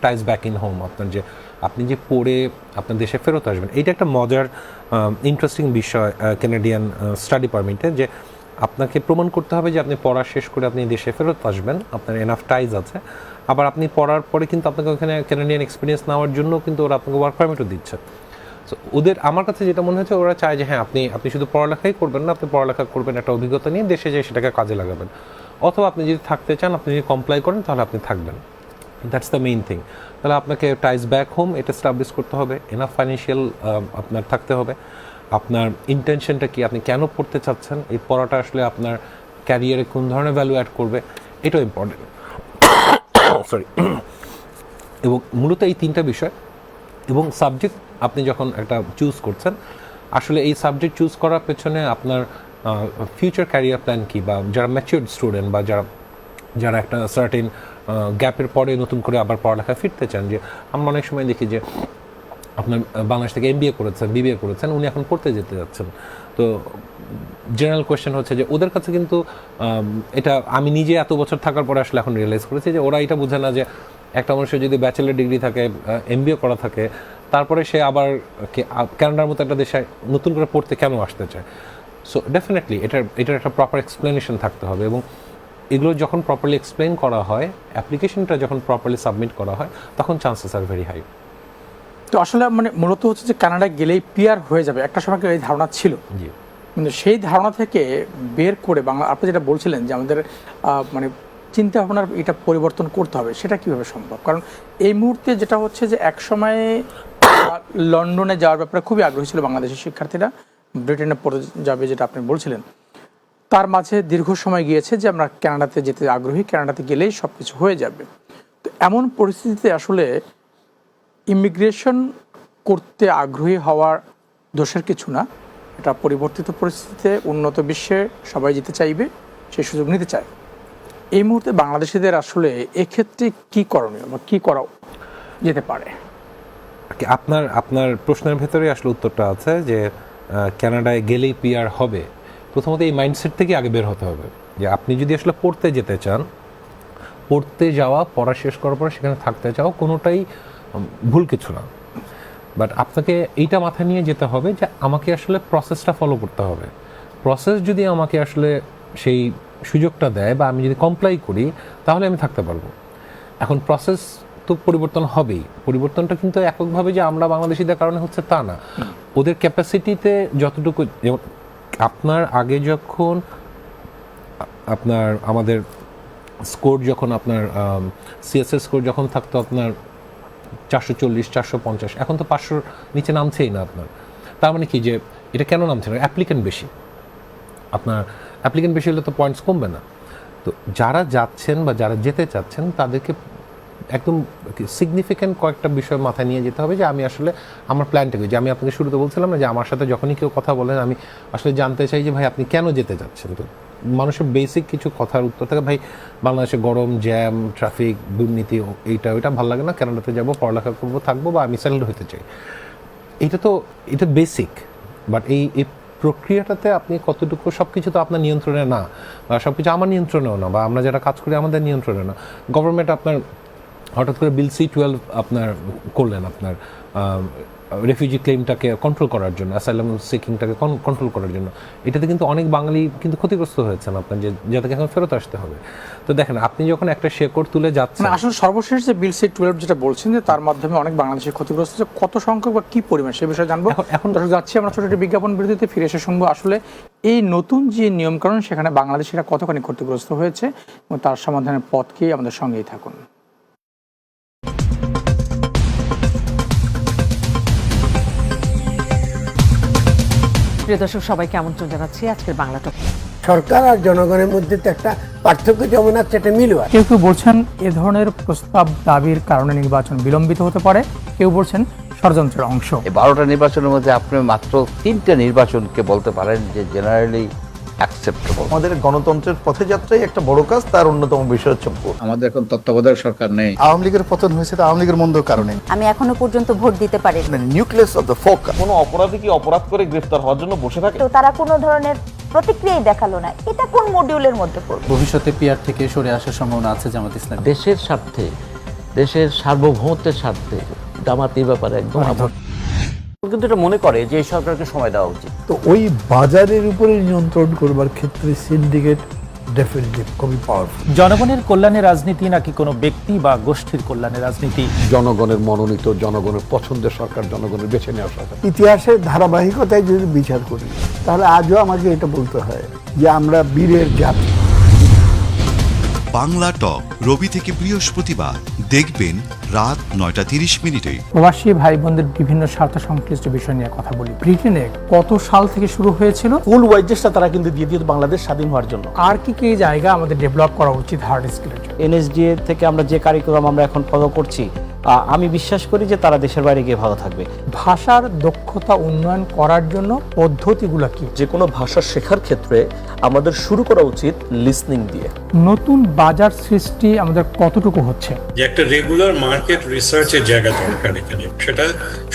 ties back in home, আপনার যে আপনি যে পড়ে আপনার দেশে ফেরত আসবেন, এইটা একটা মজার ইন্টারেস্টিং বিষয় ক্যানাডিয়ান স্টাডি পারমিটে, যে আপনাকে প্রমাণ করতে হবে যে আপনি পড়া শেষ করে আপনি দেশে ফেরত আসবেন, আপনার এনাফ টাইজ আছে। আবার আপনি পড়ার পরে কিন্তু আপনাকে ওখানে ক্যানাডিয়ান এক্সপিরিয়েন্স নেওয়ার জন্য কিন্তু ওরা আপনাকে ওয়ার্ক পারমিটও দিচ্ছে। সো ওদের আমার কাছে যেটা মনে হচ্ছে, ওরা চায় যে হ্যাঁ আপনি শুধু পড়ালেখাই করবেন না, আপনি পড়ালেখা করবেন, একটা অভিজ্ঞতা নিয়ে দেশে যেয়ে সেটাকে কাজে লাগাবেন, অথবা আপনি যদি থাকতে চান, আপনি যদি কমপ্লাই করেন তাহলে আপনি থাকবেন। That's the main thing. তাহলে আপনাকে টাইজ ব্যাক হোম এটা এস্টাবলিশ করতে হবে, এনাফ ফাইন্যান্সিয়াল আপনার থাকতে হবে, আপনার ইন্টেনশনটা কি, আপনি কেন পড়তে চাচ্ছেন, এই পড়াটা আসলে আপনার ক্যারিয়ারে কোন ধরনের ভ্যালু অ্যাড করবে, এটাও ইম্পর্টেন্ট। সরি। এবং মূলত এই তিনটা বিষয় এবং সাবজেক্ট আপনি যখন একটা চুজ করছেন, আসলে এই সাবজেক্ট চুজ করার পেছনে আপনার ফিউচার ক্যারিয়ার প্ল্যান কি, বা যারা ম্যাচিউরড স্টুডেন্ট বা যারা একটা সার্টেন গ্যাপের পরে নতুন করে আবার পড়ালেখায় ফিরতে চান, যে আমরা অনেক সময় দেখি যে আপনার বাংলাদেশ থেকে MBA করেছেন, BBA করেছেন, উনি এখন পড়তে যেতে যাচ্ছেন। তো জেনারেল কোয়েশ্চেন হচ্ছে যে ওদের কাছে কিন্তু এটা আমি নিজে এত বছর থাকার পরে আসলে এখন রিয়েলাইজ করেছি যে ওরা এটা বোঝে না যে একটা মানুষের যদি ব্যাচেলার ডিগ্রি থাকে, MBA করা থাকে, তারপরে সে আবার কানাডার মতো একটা দেশে নতুন করে পড়তে কেন আসতে চায়। সো ডেফিনেটলি এটার একটা প্রপার এক্সপ্লেনেশন থাকতে হবে, এবং এগুলো যখন প্রপারলি এক্সপ্লেন করা হয়, অ্যাপ্লিকেশনটা যখন প্রপারলি সাবমিট করা হয়, তখন চান্সেস আর ভেরি হাই। তো আসলে মানে মূলত হচ্ছে যে কানাডায় গেলেই পিআর হয়ে যাবে, একটা সময় এই ধারণা ছিল, কিন্তু সেই ধারণা থেকে বের করে বাংলা, আপনি যেটা বলছিলেন যে আমাদের মানে চিন্তা ভাবনার এটা পরিবর্তন করতে হবে, সেটা কিভাবে সম্ভব? কারণ এই মুহূর্তে যেটা হচ্ছে যে এক সময় লন্ডনে যাওয়ার ব্যাপারে খুবই আগ্রহী ছিল বাংলাদেশের শিক্ষার্থীরা, ব্রিটেনে পড়ে যাবে যেটা আপনি বলছিলেন, তার মাঝে দীর্ঘ সময় গিয়েছে যে আমরা কানাডাতে যেতে আগ্রহী, কানাডাতে গেলেই সব কিছু হয়ে যাবে। তো এমন পরিস্থিতিতে আসলে ইমিগ্রেশন করতে আগ্রহী হওয়ার দোষের কিছু না, এটা পরিবর্তিত পরিস্থিতিতে উন্নত বিশ্বে সবাই যেতে চাইবে, সেই সুযোগ নিতে চায়। এই মুহূর্তে বাংলাদেশিদের আসলে এক্ষেত্রে কি করণীয় বা কী করা যেতে পারে? আপনার প্রশ্নের ভেতরে আসলে উত্তরটা আছে যে কানাডায় গেলেই পিআর হবে। প্রথমত এই মাইন্ডসেট থেকে আগে বের হতে হবে যে আপনি যদি আসলে পড়তে যেতে চান, পড়তে যাওয়া, পড়া শেষ করার পর সেখানে থাকতে চাও, কোনোটাই ভুল কিছু না। বাট আপনাকে এইটা মাথায় নিয়ে যেতে হবে যে আমাকে আসলে প্রসেসটা ফলো করতে হবে। প্রসেস যদি আমাকে আসলে সেই সুযোগটা দেয় বা আমি যদি কমপ্লাই করি, তাহলে আমি থাকতে পারবো। এখন প্রসেস তো পরিবর্তন হবেই, পরিবর্তনটা কিন্তু এককভাবে যে আমরা বাংলাদেশিদের কারণে হচ্ছে তা না। ওদের ক্যাপাসিটিতে যতটুকু, যেমন আপনার আগে যখন আপনার আমাদের স্কোর যখন আপনার সিএসএস স্কোর যখন থাকতো আপনার 440, 450, এখন তো 500 নিচে নামছেই না আপনার। তার মানে কি যে এটা কেন নামছে না? অ্যাপ্লিকেন্ট বেশি। আপনার অ্যাপ্লিকেন্ট বেশি হলে তো পয়েন্টস কমবে না। তো যারা যাচ্ছেন বা যারা যেতে চাচ্ছেন তাদেরকে একদম সিগনিফিক্যান্ট কয়েকটা বিষয় মাথায় নিয়ে যেতে হবে যে আমি আসলে আমার প্ল্যানটা কি। যে আমি আপনাকে শুরুতে বলছিলাম না যে আমার সাথে যখনই কেউ কথা বলেন আমি আসলে জানতে চাই যে ভাই আপনি কেন যেতে চাচ্ছেন। তো মানুষের বেসিক কিছু কথার উত্তর থাকে, ভাই বাংলাদেশে গরম, জ্যাম, ট্রাফিক, দুর্নীতি, এইটা ওইটা ভালো লাগে না, কানাডাতে যাবো, পড়ালেখা করবো, থাকবো, বা আমি সেটেলড হতে চাই। এটা বেসিক। বাট এই প্রক্রিয়াটাতে আপনি কতটুকু, সব কিছু তো আপনার নিয়ন্ত্রণে না, বা সব কিছু আমার নিয়ন্ত্রণেও না, বা আমরা যারা কাজ করি আমাদের নিয়ন্ত্রণে না। গভর্নমেন্ট আপনার হঠাৎ করে বিল C-12 আপনার করলেন আপনার রেফিউজি ক্লেমটাকে কন্ট্রোল করার জন্য, অ্যাসাইলাম সিকিংটাকে কন্ট্রোল করার জন্য। এটাতে কিন্তু অনেক বাঙালি কিন্তু ক্ষতিগ্রস্ত হয়েছেন আপনার, যাদেরকে এখন ফেরত আসতে হবে। তো দেখেন, আপনি যখন একটা শেকড় তুলে যাচ্ছেন, আসলে সর্বশেষ যে বিল C-12 যেটা বলছেন যে তার মাধ্যমে অনেক বাংলাদেশি ক্ষতিগ্রস্ত হচ্ছে, কত সংখ্যক বা কি পরিমাণ সে বিষয়ে জানবো। এখন দর্শক যাচ্ছি আমরা ছোট একটি বিজ্ঞাপন বিরতিতে, ফিরে এসে শুনবো আসলে এই নতুন যে নিয়মকানুন সেখানে বাংলাদেশিরা কতখানি ক্ষতিগ্রস্ত হয়েছে এবং তার সমাধানের পথ কি। আমাদের সঙ্গেই থাকুন। প্রিয় দর্শক, সবাইকে আমন্ত্রণ জানাচ্ছি আজকের বাংলা টক। সরকার আর জনগণের মধ্যে তো একটা পার্থক্য যেমন আছে, একটা মিলও আছে। কেউ কেউ বলছেন এ ধরনের প্রস্তাব দাবির কারণে নির্বাচন বিলম্বিত হতে পারে, কেউ বলছেন ষড়যন্ত্রের অংশ। এই 12টা নির্বাচনের মধ্যে আপনি মাত্র 3টা নির্বাচনকে বলতে পারেন যে জেনারেলি অ্যাকসেপ্টেবল। আমাদের গণতন্ত্রের পথে যাত্রাই একটা বড় কাজ, তার অন্যতম বিষয় হচ্ছে ভোট। আমাদের এখন তত্ত্বাবধায়ক সরকার নেই। আওয়ামী লীগের পতন হয়েছে তা আওয়ামী লীগের মন্দ কারণে। আমি এখনো পর্যন্ত ভোট দিতে পারি। Nucleus of the focus. কোনো অপরাধী কি অপরাধ করে গ্রেফতার হওয়ার জন্য বসে থাকে? তো তারা কোনো ধরনের প্রতিক্রিয়াই দেখালো না, এটা কোন মডিউলের মধ্যে পড়বে? ভবিষ্যতে পিআর থেকে সরে আসার সম্ভাবনা আছে জামাত ইসলাম। দেশের স্বার্থে, দেশের সার্বভৌমত্বের স্বার্থে জামাত এই ব্যাপারে একদম কিন্তু এটা মনে করে যে এই সরকারকে সময় দেওয়া উচিত। তো ওই বাজারের উপরে নিয়ন্ত্রণ করবার ক্ষেত্রে সিন্ডিকেট ডেফিনেটলি খুবই পাওয়ারফুল। জনগণের কল্যাণে রাজনীতি নাকি কোনো ব্যক্তি বা গোষ্ঠীর কল্যাণে রাজনীতি? জনগণের মনোনীত, জনগণের পছন্দের সরকার, জনগণের বেছে নেওয়া সরকার। ইতিহাসের ধারাবাহিকতায় যদি বিচার করি তাহলে আজও আমাকে এটা বলতে হয় যে আমরা বীরের জাতি। বাংলা টক রবি থেকে বৃহস্পতিবার দেখবেন রাত 9:30 প্রবাসী ভাই বোনদের বিভিন্ন স্বার্থ সংশ্লিষ্ট বিষয় নিয়ে কথা বলি। ব্রিটেনে কত সাল থেকে শুরু হয়েছিল? ফুল ওয়াইজেসটা তারা কিন্তু দিয়ে দিত বাংলাদেশ স্বাধীন হওয়ার জন্য। আর কি কি জায়গা আমাদের ডেভেলপ করা উচিত হার্ড স্কিলের জন্য? NSDA থেকে আমরা যে কারিকুলাম আমরা এখন ফলো করছি, আমি বিশ্বাস করি যে তারা দেশের বাইরে গিয়ে ভালো থাকবে। ভাষার দক্ষতা উন্নয়ন করার জন্য পদ্ধতিগুলো কি? যে কোনো ভাষা শেখার ক্ষেত্রে আমাদের শুরু করা উচিত লিসনিং দিয়ে। নতুন বাজার সৃষ্টি আমাদের কতটুকু হচ্ছে? যে একটা রেগুলার মার্কেট রিসার্চের জায়গা দরকার এখানে, সেটা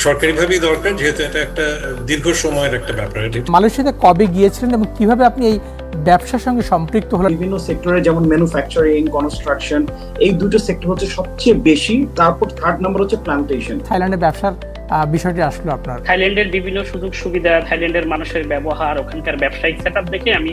সরকারিভাবেই দরকার, যেহেতু এটা একটা দীর্ঘ সময়ের একটা ব্যাপার। মালয়েশিয়াতে কবে গিয়েছিলেন এবং কিভাবে আপনি এই ব্যবসার সঙ্গে সম্পৃক্ত হলেন? বিভিন্ন সেক্টরে যেমন ম্যানুফ্যাকচারিং, কনস্ট্রাকশন, এই দুটো সেক্টর হচ্ছে সবচেয়ে বেশি। তারপর থার্ড নাম্বার হচ্ছে প্ল্যান্টেশন। থাইল্যান্ডে ব্যবসার বিষয়টি আসলো আপনার? থাইল্যান্ডের বিভিন্ন সুযোগ সুবিধা, থাইল্যান্ডের মানুষের ব্যবহার, ওখানকার ব্যবসায়িক সেটআপ দেখে আমি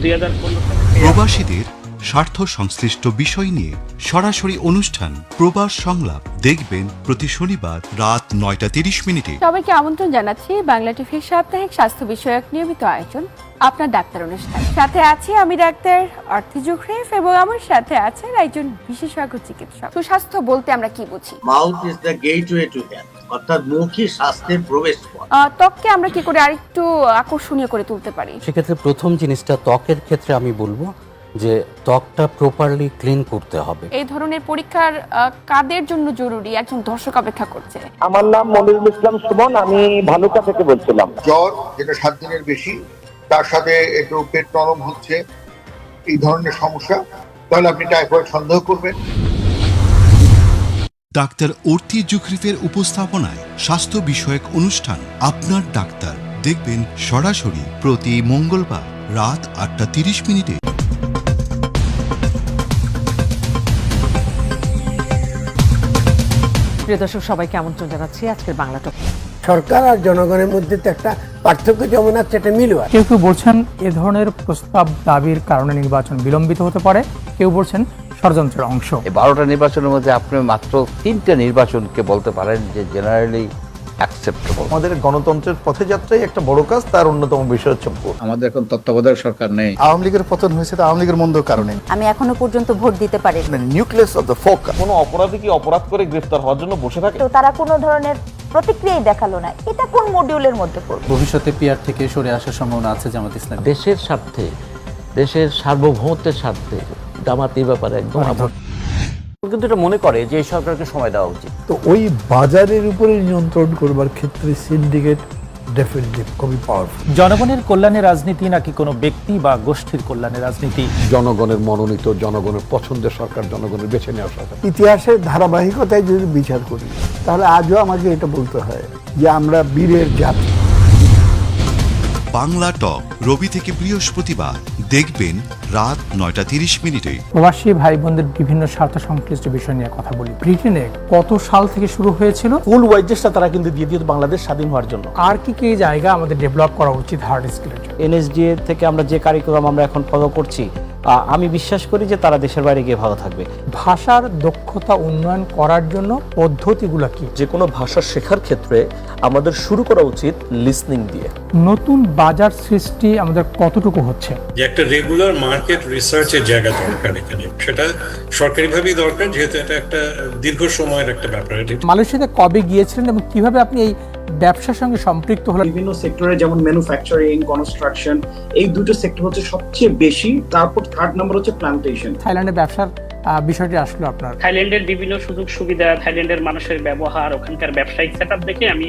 2015 প্রবাসীদের স্বার্থ সংশ্লিষ্ট বিষয় নিয়ে সরাসরি অনুষ্ঠান প্রবাস সংলাপ দেখবেন প্রতি শনিবার রাত 9:30। সবাইকে আমন্ত্রণ জানাচ্ছি বাংলা টিভির সাপ্তাহিক স্বাস্থ্য বিষয়ক নিয়মিত আয়োজন আপনার ডাক্তার অনুষ্ঠান। সাথে আছি আমি ডাক্তার অর্থি জুখরিফ এবং আমার সাথে আছেন একজন বিশেষজ্ঞ চিকিৎসক। সুস্বাস্থ্য বলতে আমরা কি বুঝি? Mouth is the gateway to health, অর্থাৎ মুখই স্বাস্থ্যের প্রবেশপথ। ত্বককে আমরা কি করে আরেকটু আকর্ষণীয় করে তুলতে পারি? সেক্ষেত্রে প্রথম জিনিসটা ত্বকের ক্ষেত্রে আমি বলবো যে ত্বকটা প্রপারলি ক্লিন করতে হবে। এই ধরনের পরীক্ষার কাদের জন্য জরুরি? একজন দর্শক অপেক্ষা করছে। আমার নাম মনিরুল ইসলাম সুমন, আমি ভালুকা থেকে বলছিলাম। জ্বর যেটা 7 দিনের বেশি, তার সাথে একটু পেট নরম হচ্ছে, এই ধরনের সমস্যা, তাহলে আপনি টাইফয়েড সন্দেহ করবেন। ডাক্তার অর্থি জুখরিফের উপস্থাপনায় স্বাস্থ্য বিষয়ক অনুষ্ঠান আপনার ডাক্তার দেখবেন সরাসরি প্রতি মঙ্গলবার রাত 8:30। প্রিয় দর্শক, সবাইকে আমন্ত্রণ জানাচ্ছি আজকের বাংলা টক। সরকার আর জনগণের মধ্যে তো একটা পার্থক্য যেমন আছে, একটা মিলও আছে। কেউ কেউ বলছেন এ ধরনের প্রস্তাব দাবির কারণে নির্বাচন বিলম্বিত হতে পারে, কেউ বলছেন ষড়যন্ত্রের অংশ। এই 12টা নির্বাচনের মধ্যে আপনি মাত্র 3টা নির্বাচনকে বলতে পারেন যে জেনারেলি অ্যাকসেপ্টেবল। আমাদের গণতন্ত্রের পথে যাত্রাই একটা বড় কাজ, তার অন্যতম বিষয় হচ্ছে ভোট। আমাদের এখন তত্ত্বাবধায়ক সরকার নেই। আওয়ামী লীগের পতন হয়েছে তা আওয়ামী লীগের মন্দ কারণে। আমি এখনো পর্যন্ত ভোট দিতে পারি। Nucleus of the focus. কোনো অপরাধী কি অপরাধ করে গ্রেফতার হওয়ার জন্য বসে থাকে? তো তারা কোনো ধরনের প্রতিক্রিয়াই দেখালো না, এটা কোন মডিউলের মধ্যে পড়বে? ভবিষ্যতে পিআর থেকে সরে আসার সম্ভাবনা আছে জামাত ইসলাম। দেশের স্বার্থে, দেশের সার্বভৌমত্বের স্বার্থে জামাত এই ব্যাপারে একদম কিন্তু এটা মনে করে যে এই সরকারকে সময় দেওয়া উচিত। তো ওই বাজারের উপরে নিয়ন্ত্রণ করবার ক্ষেত্রে সিন্ডিকেট ডেফিনেটলি খুবই পাওয়ারফুল। জনগণের কল্যাণে রাজনীতি নাকি কোনো ব্যক্তি বা গোষ্ঠীর কল্যাণে রাজনীতি? জনগণের মনোনীত, জনগণের পছন্দের সরকার, জনগণের বেছে নেওয়া সরকার। ইতিহাসের ধারাবাহিকতায় যদি বিচার করি তাহলে আজও আমাকে এটা বলতে হয় যে আমরা বীরের জাতি। বাংলা টক রবি থেকে বৃহস্পতিবার দেখবেন রাত 9:30 প্রবাসী ভাই বোনদের বিভিন্ন স্বার্থ সংশ্লিষ্ট বিষয় নিয়ে কথা বলি। ব্রিটেনে কত সাল থেকে শুরু হয়েছিল? ফুল ওয়েজেসটা তারা কিন্তু দিয়ে দিত বাংলাদেশ স্বাধীন হওয়ার জন্য। আর কি কি জায়গা আমাদের ডেভেলপ করা উচিত হার্ড স্কিলের জন্য? এনএসডিএ থেকে আমরা যে কারিকুলাম আমরা এখন ফলো করছি, আমি বিশ্বাস করি যে তারা দেশের বাইরে গিয়ে ভালো থাকবে। ভাষার দক্ষতা উন্নয়ন করার জন্য পদ্ধতিগুলো কি? যে কোনো ভাষা শেখার ক্ষেত্রে আমাদের শুরু করা উচিত লিসনিং দিয়ে। নতুন বাজার সৃষ্টি আমাদের কতটুকু হচ্ছে? যে একটা রেগুলার মার্কেট রিসার্চের জায়গা দরকার এখানে, সেটা সরকারিভাবেই দরকার, যেহেতু এটা একটা দীর্ঘ সময়ের একটা ব্যাপার। মালয়েশিয়াতে কবে গিয়েছিলেন এবং কিভাবে আপনি এই ব্যবসার সঙ্গে সম্পৃক্ত হলেন? বিভিন্ন সেক্টরে যেমন ম্যানুফ্যাকচারিং, কনস্ট্রাকশন, এই দুটো সেক্টর হচ্ছে সবচেয়ে বেশি। তারপর থার্ড নাম্বার হচ্ছে প্ল্যান্টেশন। থাইল্যান্ডে ব্যবসার বিষয়টি আসলো আপনার। থাইল্যান্ডের বিভিন্ন সুযোগ সুবিধা, থাইল্যান্ডের মানুষের ব্যবহার, ওখানকার ব্যবসায়িক সেটআপ দেখে আমি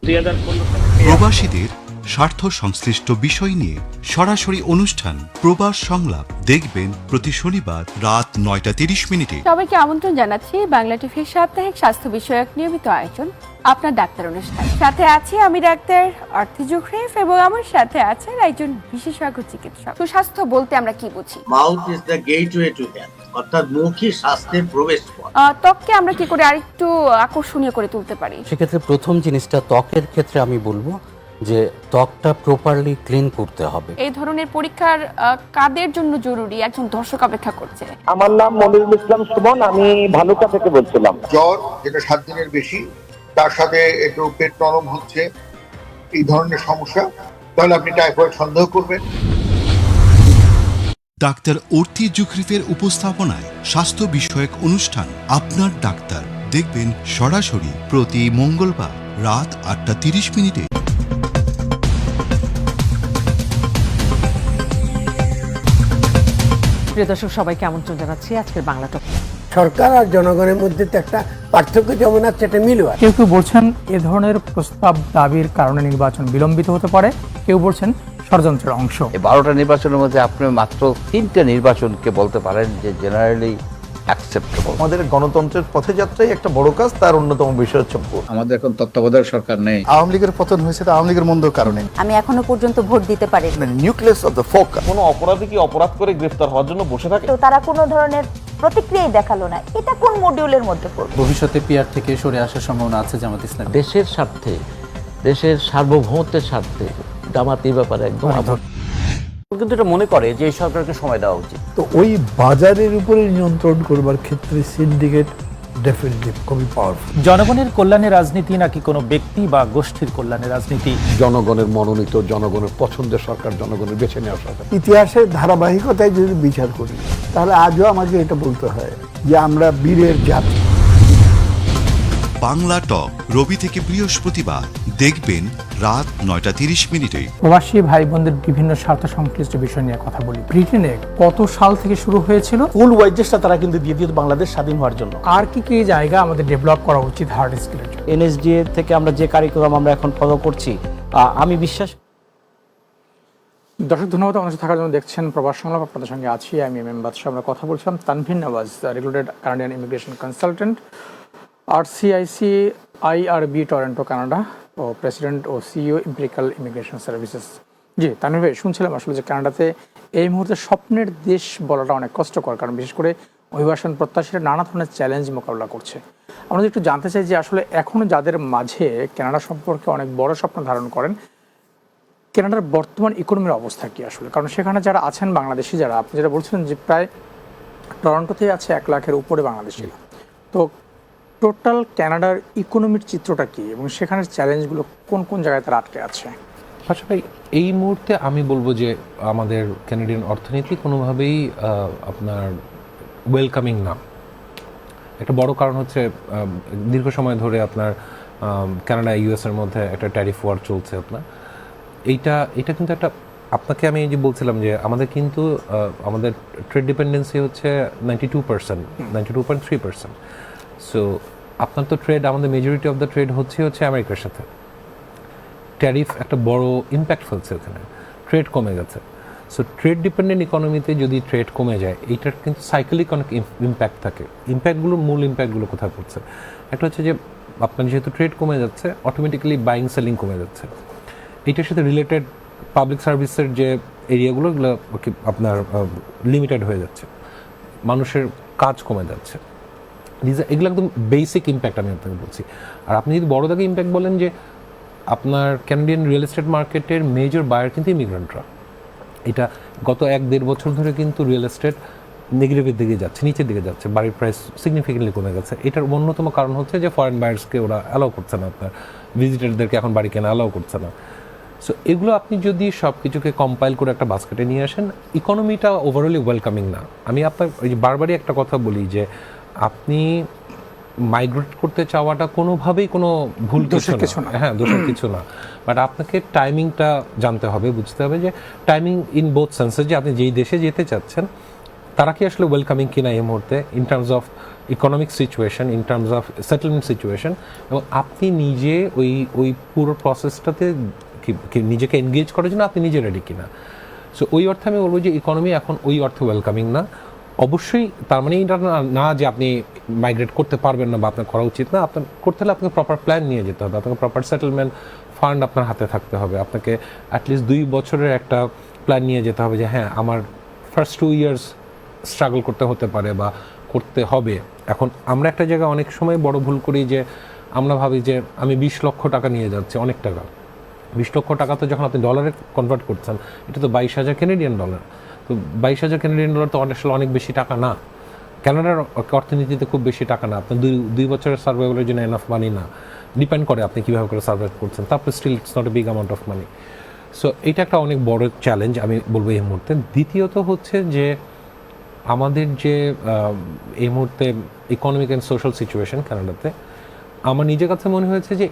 2015 সালে প্রবাসীদের স্বার্থ সংশ্লিষ্ট বিষয় নিয়ে সরাসরি অনুষ্ঠান প্রবাস সংলাপ দেখবেন প্রতি শনিবার রাত 9:30। সবাইকে আমন্ত্রণ জানাচ্ছি বাংলা টিভির সাপ্তাহিক স্বাস্থ্য বিষয়ক নিয়মিত আয়োজন আপনার ডাক্তার অনুষ্ঠান। সাথে আছি আমি ডাক্তার অর্থি জুখরিফ এবং আমার সাথে আছেন একজন বিশেষজ্ঞ চিকিৎসক। সুস্বাস্থ্য বলতে আমরা কি বুঝি? Mouth is the gateway to health, অর্থাৎ মুখই স্বাস্থ্যের প্রবেশপথ। ত্বককে আমরা কি করে আরেকটু আকর্ষণীয় করে তুলতে পারি? সেক্ষেত্রে প্রথম জিনিসটা ত্বকের ক্ষেত্রে আমি বলবো যে ত্বকটা প্রপারলি ক্লিন করতে হবে। এই ধরনের পরীক্ষার কাদের জন্য জরুরি? একজন দর্শক অপেক্ষা করছে। আমার নাম মনিরুল ইসলাম সুমন, আমি ভালুকা থেকে বলছিলাম। জ্বর যেটা 7 দিনের বেশি, তার সাথে একটু পেট নরম হচ্ছে, এই ধরনের সমস্যা, তাহলে আপনি টাইফয়েড সন্দেহ করবেন। ডাক্তার অর্থি জুখরিফের উপস্থাপনায় স্বাস্থ্য বিষয়ক অনুষ্ঠান আপনার ডাক্তার দেখবেন সরাসরি প্রতি মঙ্গলবার রাত 8:30। প্রিয় দর্শক, সবাইকে আমন্ত্রণ জানাচ্ছি আজকের বাংলা টক। সরকার আর জনগণের মধ্যে তো একটা পার্থক্য যেমন আছে, এটা মিলও আছে। কেউ কেউ বলছেন এ ধরনের প্রস্তাব দাবির কারণে নির্বাচন বিলম্বিত হতে পারে, কেউ বলছেন ষড়যন্ত্রের অংশ। 12টা নির্বাচনের মধ্যে আপনি মাত্র 3টে নির্বাচনকে বলতে পারেন যে জেনারেলি অ্যাকসেপ্টেবল। আমাদের গণতন্ত্রের পথযাত্রায় একটা বড় কাজ, তার অন্যতম বিষয় হচ্ছে ভোট। আমাদের এখন তত্ত্বাবধায়ক সরকার নেই। আওয়ামী লীগের পতন হয়েছে, তো আওয়ামী লীগের মন্দ কারণে। আমি এখনো পর্যন্ত ভোট দিতে পারি। Nucleus of the focus. কোনো অপরাধী কি অপরাধ করে গ্রেফতার হওয়ার জন্য বসে থাকে? তো তারা কোনো ধরনের প্রতিক্রিয়াই দেখালো না, এটা কোন মডিউলের মধ্যে পড়বে? ভবিষ্যতে পিআর থেকে সরে আসার সম্ভাবনা আছে জামাত ইসলাম। দেশের স্বার্থে, দেশের সার্বভৌমত্বের স্বার্থে জামাত এই ব্যাপারে একদম কিন্তু এটা মনে করে যে এই সরকারকে সময় দেওয়া উচিত। তো ওই বাজারের উপরে নিয়ন্ত্রণ করবার ক্ষেত্রে সিন্ডিকেট ডেফিনেটলি খুবই পাওয়ারফুল। জনগণের কল্যাণে রাজনীতি নাকি কোনো ব্যক্তি বা গোষ্ঠীর কল্যাণে রাজনীতি? জনগণের মনোনীত, জনগণের পছন্দের সরকার, জনগণের বেছে নেওয়া সরকার। ইতিহাসের ধারাবাহিকতায় যদি বিচার করি, তাহলে আজও আমাকে এটা বলতে হয় যে আমরা বীরের জাতি। বাংলা টক রবি থেকে বৃহস্পতিবার দেখবেন রাত 9:30। প্রবাসী ভাই বোনদের বিভিন্ন স্বার্থ সংশ্লিষ্ট বিষয় নিয়ে কথা বলি। ব্রিটেনে কত সাল থেকে শুরু হয়েছিল? ফুল ওয়েজেসটা তারা কিন্তু দিয়ে দিত বাংলাদেশ স্বাধীন হওয়ার জন্য। আর কি কি জায়গা আমাদের ডেভেলপ করা উচিত হার্ড স্কিলের জন্য? এনএসডিএ থেকে আমরা যে কারিকুলাম আমরা এখন ফলো করছি, আমি বিশ্বাস। দর্শক ধন্যবাদ আমাদের সাথে থাকার জন্য। দেখছেন প্রবাস সংলাপ, আপনাদের সঙ্গে আছি আমি এম বাদশা। আমরা কথা বলছিলাম Tanvir Nawaz, regulated Canadian immigration consultant, RCIC IRB Toronto Canada, ও প্রেসিডেন্ট ও সিইও এম্পিরিক্যাল ইমিগ্রেশন সার্ভিসেস। জি তানভীর ভাই, শুনছিলাম আসলে যে কানাডাতে এই মুহূর্তে স্বপ্নের দেশ বলাটা অনেক কষ্টকর, কারণ বিশেষ করে অভিবাসন প্রত্যাশীরা নানা ধরনের চ্যালেঞ্জ মোকাবিলা করছে। আমরা একটু জানতে চাই যে আসলে এখনও যাদের মাঝে কানাডা সম্পর্কে অনেক বড় স্বপ্ন ধারণ করেন, কানাডার বর্তমান ইকোনমির অবস্থা কি আসলে? কারণ সেখানে যারা আছেন বাংলাদেশি, যারা আপনি যেটা বলছিলেন যে প্রায় টরন্টোতেই আছে 1 লাখের উপরে বাংলাদেশি, তো টোটাল কানাডার ইকোনমির চিত্রটা কি এবং সেখানের চ্যালেঞ্জগুলো কোন কোন জায়গায় তারা আটকে আছে? আচ্ছা ভাই, এই মুহূর্তে আমি বলবো যে আমাদের কানাডিয়ান অর্থনীতি কোনোভাবেই আপনার ওয়েলকামিং না। একটা বড় কারণ হচ্ছে দীর্ঘ সময় ধরে আপনার কানাডা ইউএসের মধ্যে একটা ট্যারিফ ওয়ার চলছে। আপনার এইটা কিন্তু একটা, আপনাকে আমি যে বলছিলাম যে আমাদের কিন্তু আমাদের ট্রেড ডিপেন্ডেন্সি হচ্ছে 92%, 92.3%। সো আপনার তো ট্রেড, আমাদের মেজরিটি অফ দ্য ট্রেড হচ্ছে আমেরিকার সাথে। ট্যারিফ একটা বড় ইম্প্যাক্ট ফেলছে ওখানে, ট্রেড কমে গেছে। সো ট্রেড ডিপেন্ডেন্ট ইকোনমিতে যদি ট্রেড কমে যায়, এইটার কিন্তু সাইকেলিক অনেক ইম্প্যাক্ট থাকে। মূল ইম্প্যাক্টগুলো কোথায় পড়ছে? একটা হচ্ছে যে আপনার যেহেতু ট্রেড কমে যাচ্ছে, অটোমেটিক্যালি বাইং সেলিং কমে যাচ্ছে। এইটার সাথে রিলেটেড পাবলিক সার্ভিসের যে এরিয়াগুলো এগুলো আপনার লিমিটেড হয়ে যাচ্ছে, মানুষের কাজ কমে যাচ্ছে। এগুলো একদম বেসিক ইম্প্যাক্ট আমি আপনাকে বলছি। আর আপনি যদি বড় দাগে ইম্প্যাক্ট বলেন, যে আপনার ক্যানাডিয়ান রিয়েল এস্টেট মার্কেটের মেজর বায়ার কিন্তু ইমিগ্রেন্টরা। এটা গত 1-1.5 বছর ধরে কিন্তু রিয়েল এস্টেট নেগেটিভের দিকে যাচ্ছে, নিচের দিকে যাচ্ছে, বাড়ির প্রাইস সিগনিফিকেন্টলি কমে গেছে। এটার অন্যতম কারণ হচ্ছে যে ফরেন বায়ার্সকে ওরা অ্যালাউ করছে না, আপনার ভিজিটারদেরকে এখন বাড়ি কেনা অ্যালাউ করছে না। সো এগুলো আপনি যদি সব কিছুকে কম্পাইল করে একটা বাস্কেটে নিয়ে আসেন, ইকোনমিটা ওভারঅলি ওয়েলকামিং না। আমি আপনার ওই যে বারবারই একটা কথা বলি যে আপনি মাইগ্রেট করতে চাওয়াটা কোনোভাবেই কোনো ভুল কিছু না, হ্যাঁ দোষের কিছু না, বাট আপনাকে টাইমিংটা জানতে হবে, বুঝতে হবে যে টাইমিং ইন বোথ সেন্সেস, যে আপনি যেই দেশে যেতে চাচ্ছেন তারা কি আসলে ওয়েলকামিং কিনা এই মুহূর্তে in terms of economic situation, in terms of settlement situation, এবং আপনি নিজে ওই পুরো প্রসেসটাতে নিজেকে এনগেজ করার জন্য আপনি নিজে রেডি কিনা। সো ওই অর্থে আমি বলবো যে ইকোনমি এখন ওই অর্থে ওয়েলকামিং না। অবশ্যই তার মানে এটা না যে আপনি মাইগ্রেট করতে পারবেন না বা আপনার করা উচিত না। আপনার করতে হলে আপনাকে প্রপার প্ল্যান নিয়ে যেতে হবে, আপনাকে প্রপার সেটেলমেন্ট ফান্ড আপনার হাতে থাকতে হবে, আপনাকে অ্যাটলিস্ট 2 বছরের একটা প্ল্যান নিয়ে যেতে হবে যে হ্যাঁ আমার ফার্স্ট 2 ইয়ার্স স্ট্রাগল করতে হতে পারে বা করতে হবে। এখন আমরা একটা জায়গায় অনেক সময় বড় ভুল করি যে আমরা ভাবি যে আমি 20 লক্ষ টাকা নিয়ে যাচ্ছি, অনেক টাকা। 20 লক্ষ টাকা তো যখন আপনি ডলারে কনভার্ট করছেন, এটা তো 22,000 ক্যানাডিয়ান ডলার। তো 22,000 ক্যানাডিয়ান ডলার তো আসলে অনেক বেশি টাকা না, কানাডার অর্থনীতিতে খুব বেশি টাকা না। আপনার 2 বছরের সার্ভাইভালের জন্য এনাফ মানি না, ডিপেন্ড করে আপনি কীভাবে করে সার্ভাইভ করছেন। তারপরে still it's not a big amount of money. So এটা একটা অনেক বড় চ্যালেঞ্জ আমি বলবো এই মুহূর্তে। দ্বিতীয়ত হচ্ছে যে আমাদের যে এই মুহূর্তে ইকোনমিক অ্যান্ড সোশ্যাল সিচুয়েশন কানাডাতে, আমার নিজের কাছে মনে হয়েছে যে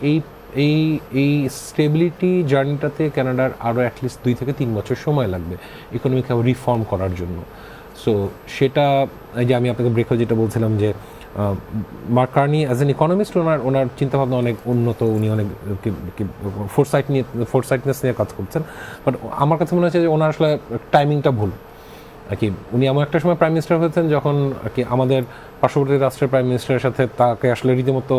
এই স্টেবিলিটি জার্নিটাতে কানাডার আরও অ্যাটলিস্ট 2 থেকে 3 বছর সময় লাগবে ইকোনমিক রিফর্ম করার জন্য। সো সেটা এই যে আমি আপনাকে ব্রেকে যেটা বলছিলাম যে Mark Carney as an economist ওনার চিন্তাভাবনা অনেক উন্নত, উনি অনেক ফোরসাইটনেস নিয়ে কাজ করছেন। বাট আমার কাছে মনে হচ্ছে যে ওনার আসলে টাইমিংটা ভুল আর কি। উনি এমন একটা সময় প্রাইম মিনিস্টার হয়েছেন যখন আর কি আমাদের পার্শ্ববর্তী রাষ্ট্রের প্রাইম মিনিস্টারের সাথে তাকে আসলে রীতিমতো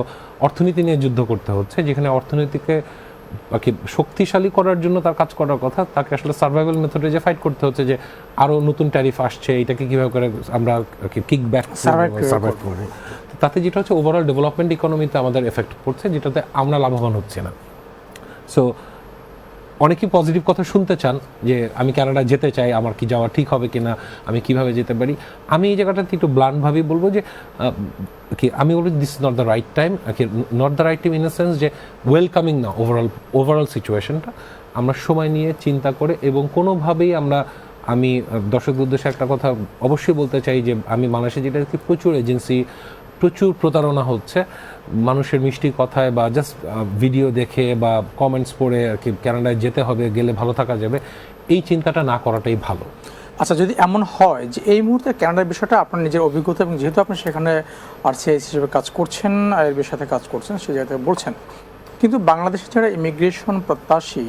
অর্থনীতি নিয়ে যুদ্ধ করতে হচ্ছে, যেখানে অর্থনীতিকে আর কি শক্তিশালী করার জন্য তার কাজ করার কথা, তাকে আসলে সার্ভাইভাল মেথডে যে ফাইট করতে হচ্ছে যে আরও নতুন ট্যারিফ আসছে, এটাকে কীভাবে করে আমরা কিক ব্যাক সার্ভাইভ করবো। তাতে যেটা হচ্ছে ওভারঅল ডেভেলপমেন্ট ইকোনমিতে আমাদের এফেক্ট পড়ছে, যেটাতে আমরা লাভবান হচ্ছে না। সো অনেকেই পজিটিভ কথা শুনতে চান যে আমি কানাডা যেতে চাই, আমার কি যাওয়া ঠিক হবে কিনা, আমি কিভাবে যেতে পারি। আমি এই জায়গাটাতে একটু ব্লান্টভাবেই বলবো যে কি আমি বলবো this is not the right time, not the right time in the sense যে ওয়েলকামিং না ওভারঅল সিচুয়েশনটা। আমরা সময় নিয়ে চিন্তা করে এবং কোনোভাবেই আমি দর্শকদের উদ্দেশ্যে একটা কথা অবশ্যই বলতে চাই যে আমি বাংলাদেশে যেটা প্রচুর এজেন্সি, প্রচুর প্রতারণা হচ্ছে মানুষের মিষ্টি কথায় বা জাস্ট ভিডিও দেখে বা কমেন্টস পড়ে আর কি কানাডায় যেতে হবে, গেলে ভালো থাকা যাবে, এই চিন্তাটা না করাটাই ভালো। আচ্ছা, যদি এমন হয় যে এই মুহূর্তে কানাডার বিষয়টা আপনার নিজের অভিজ্ঞতা এবং যেহেতু আপনি সেখানে আরসিআইসি হিসেবে কাজ করছেন, আইএলবির সাথে কাজ করছেন, সেই জায়গাতে বলছেন, কিন্তু বাংলাদেশের যারা ইমিগ্রেশন প্রত্যাশী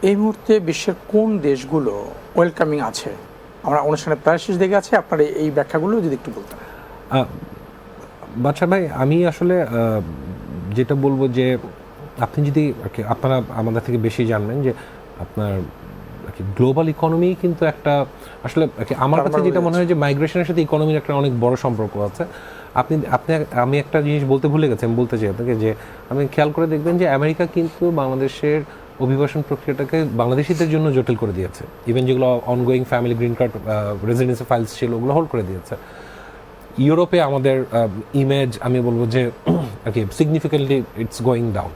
এই মুহূর্তে বিশ্বের কোন দেশগুলো ওয়েলকামিং আছে? আমরা অনুষ্ঠানের প্রায় শেষ দিকে আছে, আপনার এই ব্যাখ্যাগুলো যদি একটু বলতেন। বাচ্চা ভাই, আমি আসলে যেটা বলবো যে আপনি যদি আপনারা আমাদের থেকে বেশি জানবেন যে আপনার গ্লোবাল ইকোনমি কিন্তু একটা আসলে আমার কাছে যেটা মনে হয় যে মাইগ্রেশনের সাথে ইকোনমির একটা অনেক বড় সম্পর্ক আছে। আমি একটা জিনিস বলতে ভুলে গেছি, আমি বলতে চাই আপনাকে যে আমি খেয়াল করে দেখবেন যে আমেরিকা কিন্তু বাংলাদেশের অভিবাসন প্রক্রিয়াটাকে বাংলাদেশিদের জন্য জটিল করে দিয়েছে। ইভেন যেগুলো ongoing family green card residency files ছিল ওগুলো হোল্ড করে দিয়েছে। ইউরোপে আমাদের ইমেজ আমি বলবো যে সিগনিফিকেন্টলি ইটস গোয়িং ডাউন।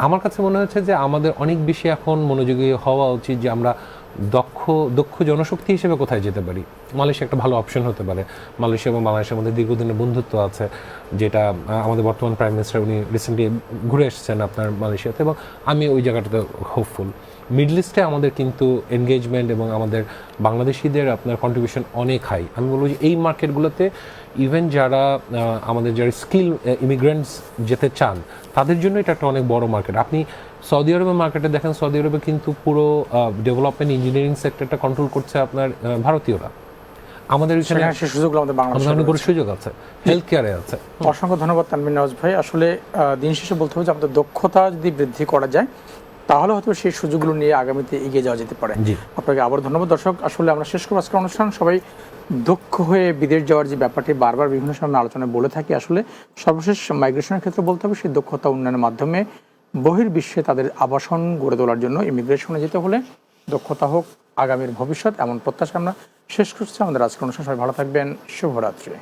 আমার কাছে মনে হচ্ছে যে আমাদের অনেক বেশি এখন মনোযোগী হওয়া উচিত যে আমরা দক্ষ জনশক্তি হিসেবে কোথায় যেতে পারি। মালয়েশিয়া একটা ভালো অপশন হতে পারে। মালয়েশিয়া এবং বাংলাদেশের মধ্যে দীর্ঘদিনের বন্ধুত্ব আছে, যেটা আমাদের বর্তমান প্রাইম মিনিস্টার উনি রিসেন্টলি ঘুরে এসেছেন আপনার মালয়েশিয়াতে, এবং আমি ওই জায়গাটাতে হোপফুল। মিডল ইস্টে আমাদের কিন্তু এনগেজমেন্ট এবং আমাদের বাংলাদেশিদের আপনার কন্ট্রিবিউশন অনেক হাই। আমি বলবো যে এই মার্কেটগুলোতে ইভেন যারা স্কিল ইমিগ্রেন্টস যেতে চান তাদের জন্য এটা একটা অনেক বড় মার্কেট। আপনি সৌদি আরবের মার্কেটে দেখেন, সৌদি আরবে কিন্তু পুরো ডেভেলপমেন্ট ইঞ্জিনিয়ারিং সেক্টরটা কন্ট্রোল করছে আপনার ভারতীয়রা। আমাদের এখানে সুযোগগুলো আমাদের বাংলাদেশে বড় সুযোগ আছে, হেলথ কেয়ারে আছে। অসংখ্য ধন্যবাদ তানভীর নওয়াজ ভাই। আসলে দিন শেষে বলতে হবে যে আমাদের দক্ষতা যদি বৃদ্ধি করা যায় তাহলে হয়তো সেই সুযোগগুলো নিয়ে আগামীতে এগিয়ে যাওয়া যেতে পারে। জি। আপনাকে আবার ধন্যবাদ। দর্শক, আসলে আমরা শেষ করব আজকের অনুষ্ঠান। সবাই দক্ষ হয়ে বিদেশ যাওয়ার যে ব্যাপারটি বারবার বিভিন্ন সময় আলোচনায় বলে থাকি, আসলে সর্বশেষ মাইগ্রেশনের ক্ষেত্রে বলতে হবে সেই দক্ষতা উন্নয়নের মাধ্যমে বহির্বিশ্বে তাদের আবাসন গড়ে তোলার জন্য ইমিগ্রেশনে যেতে হলে দক্ষতা হোক আগামীর ভবিষ্যৎ, এমন প্রত্যাশা আমরা শেষ করছি আমাদের আজকের অনুষ্ঠান। সবাই ভালো থাকবেন, শুভরাত্রি।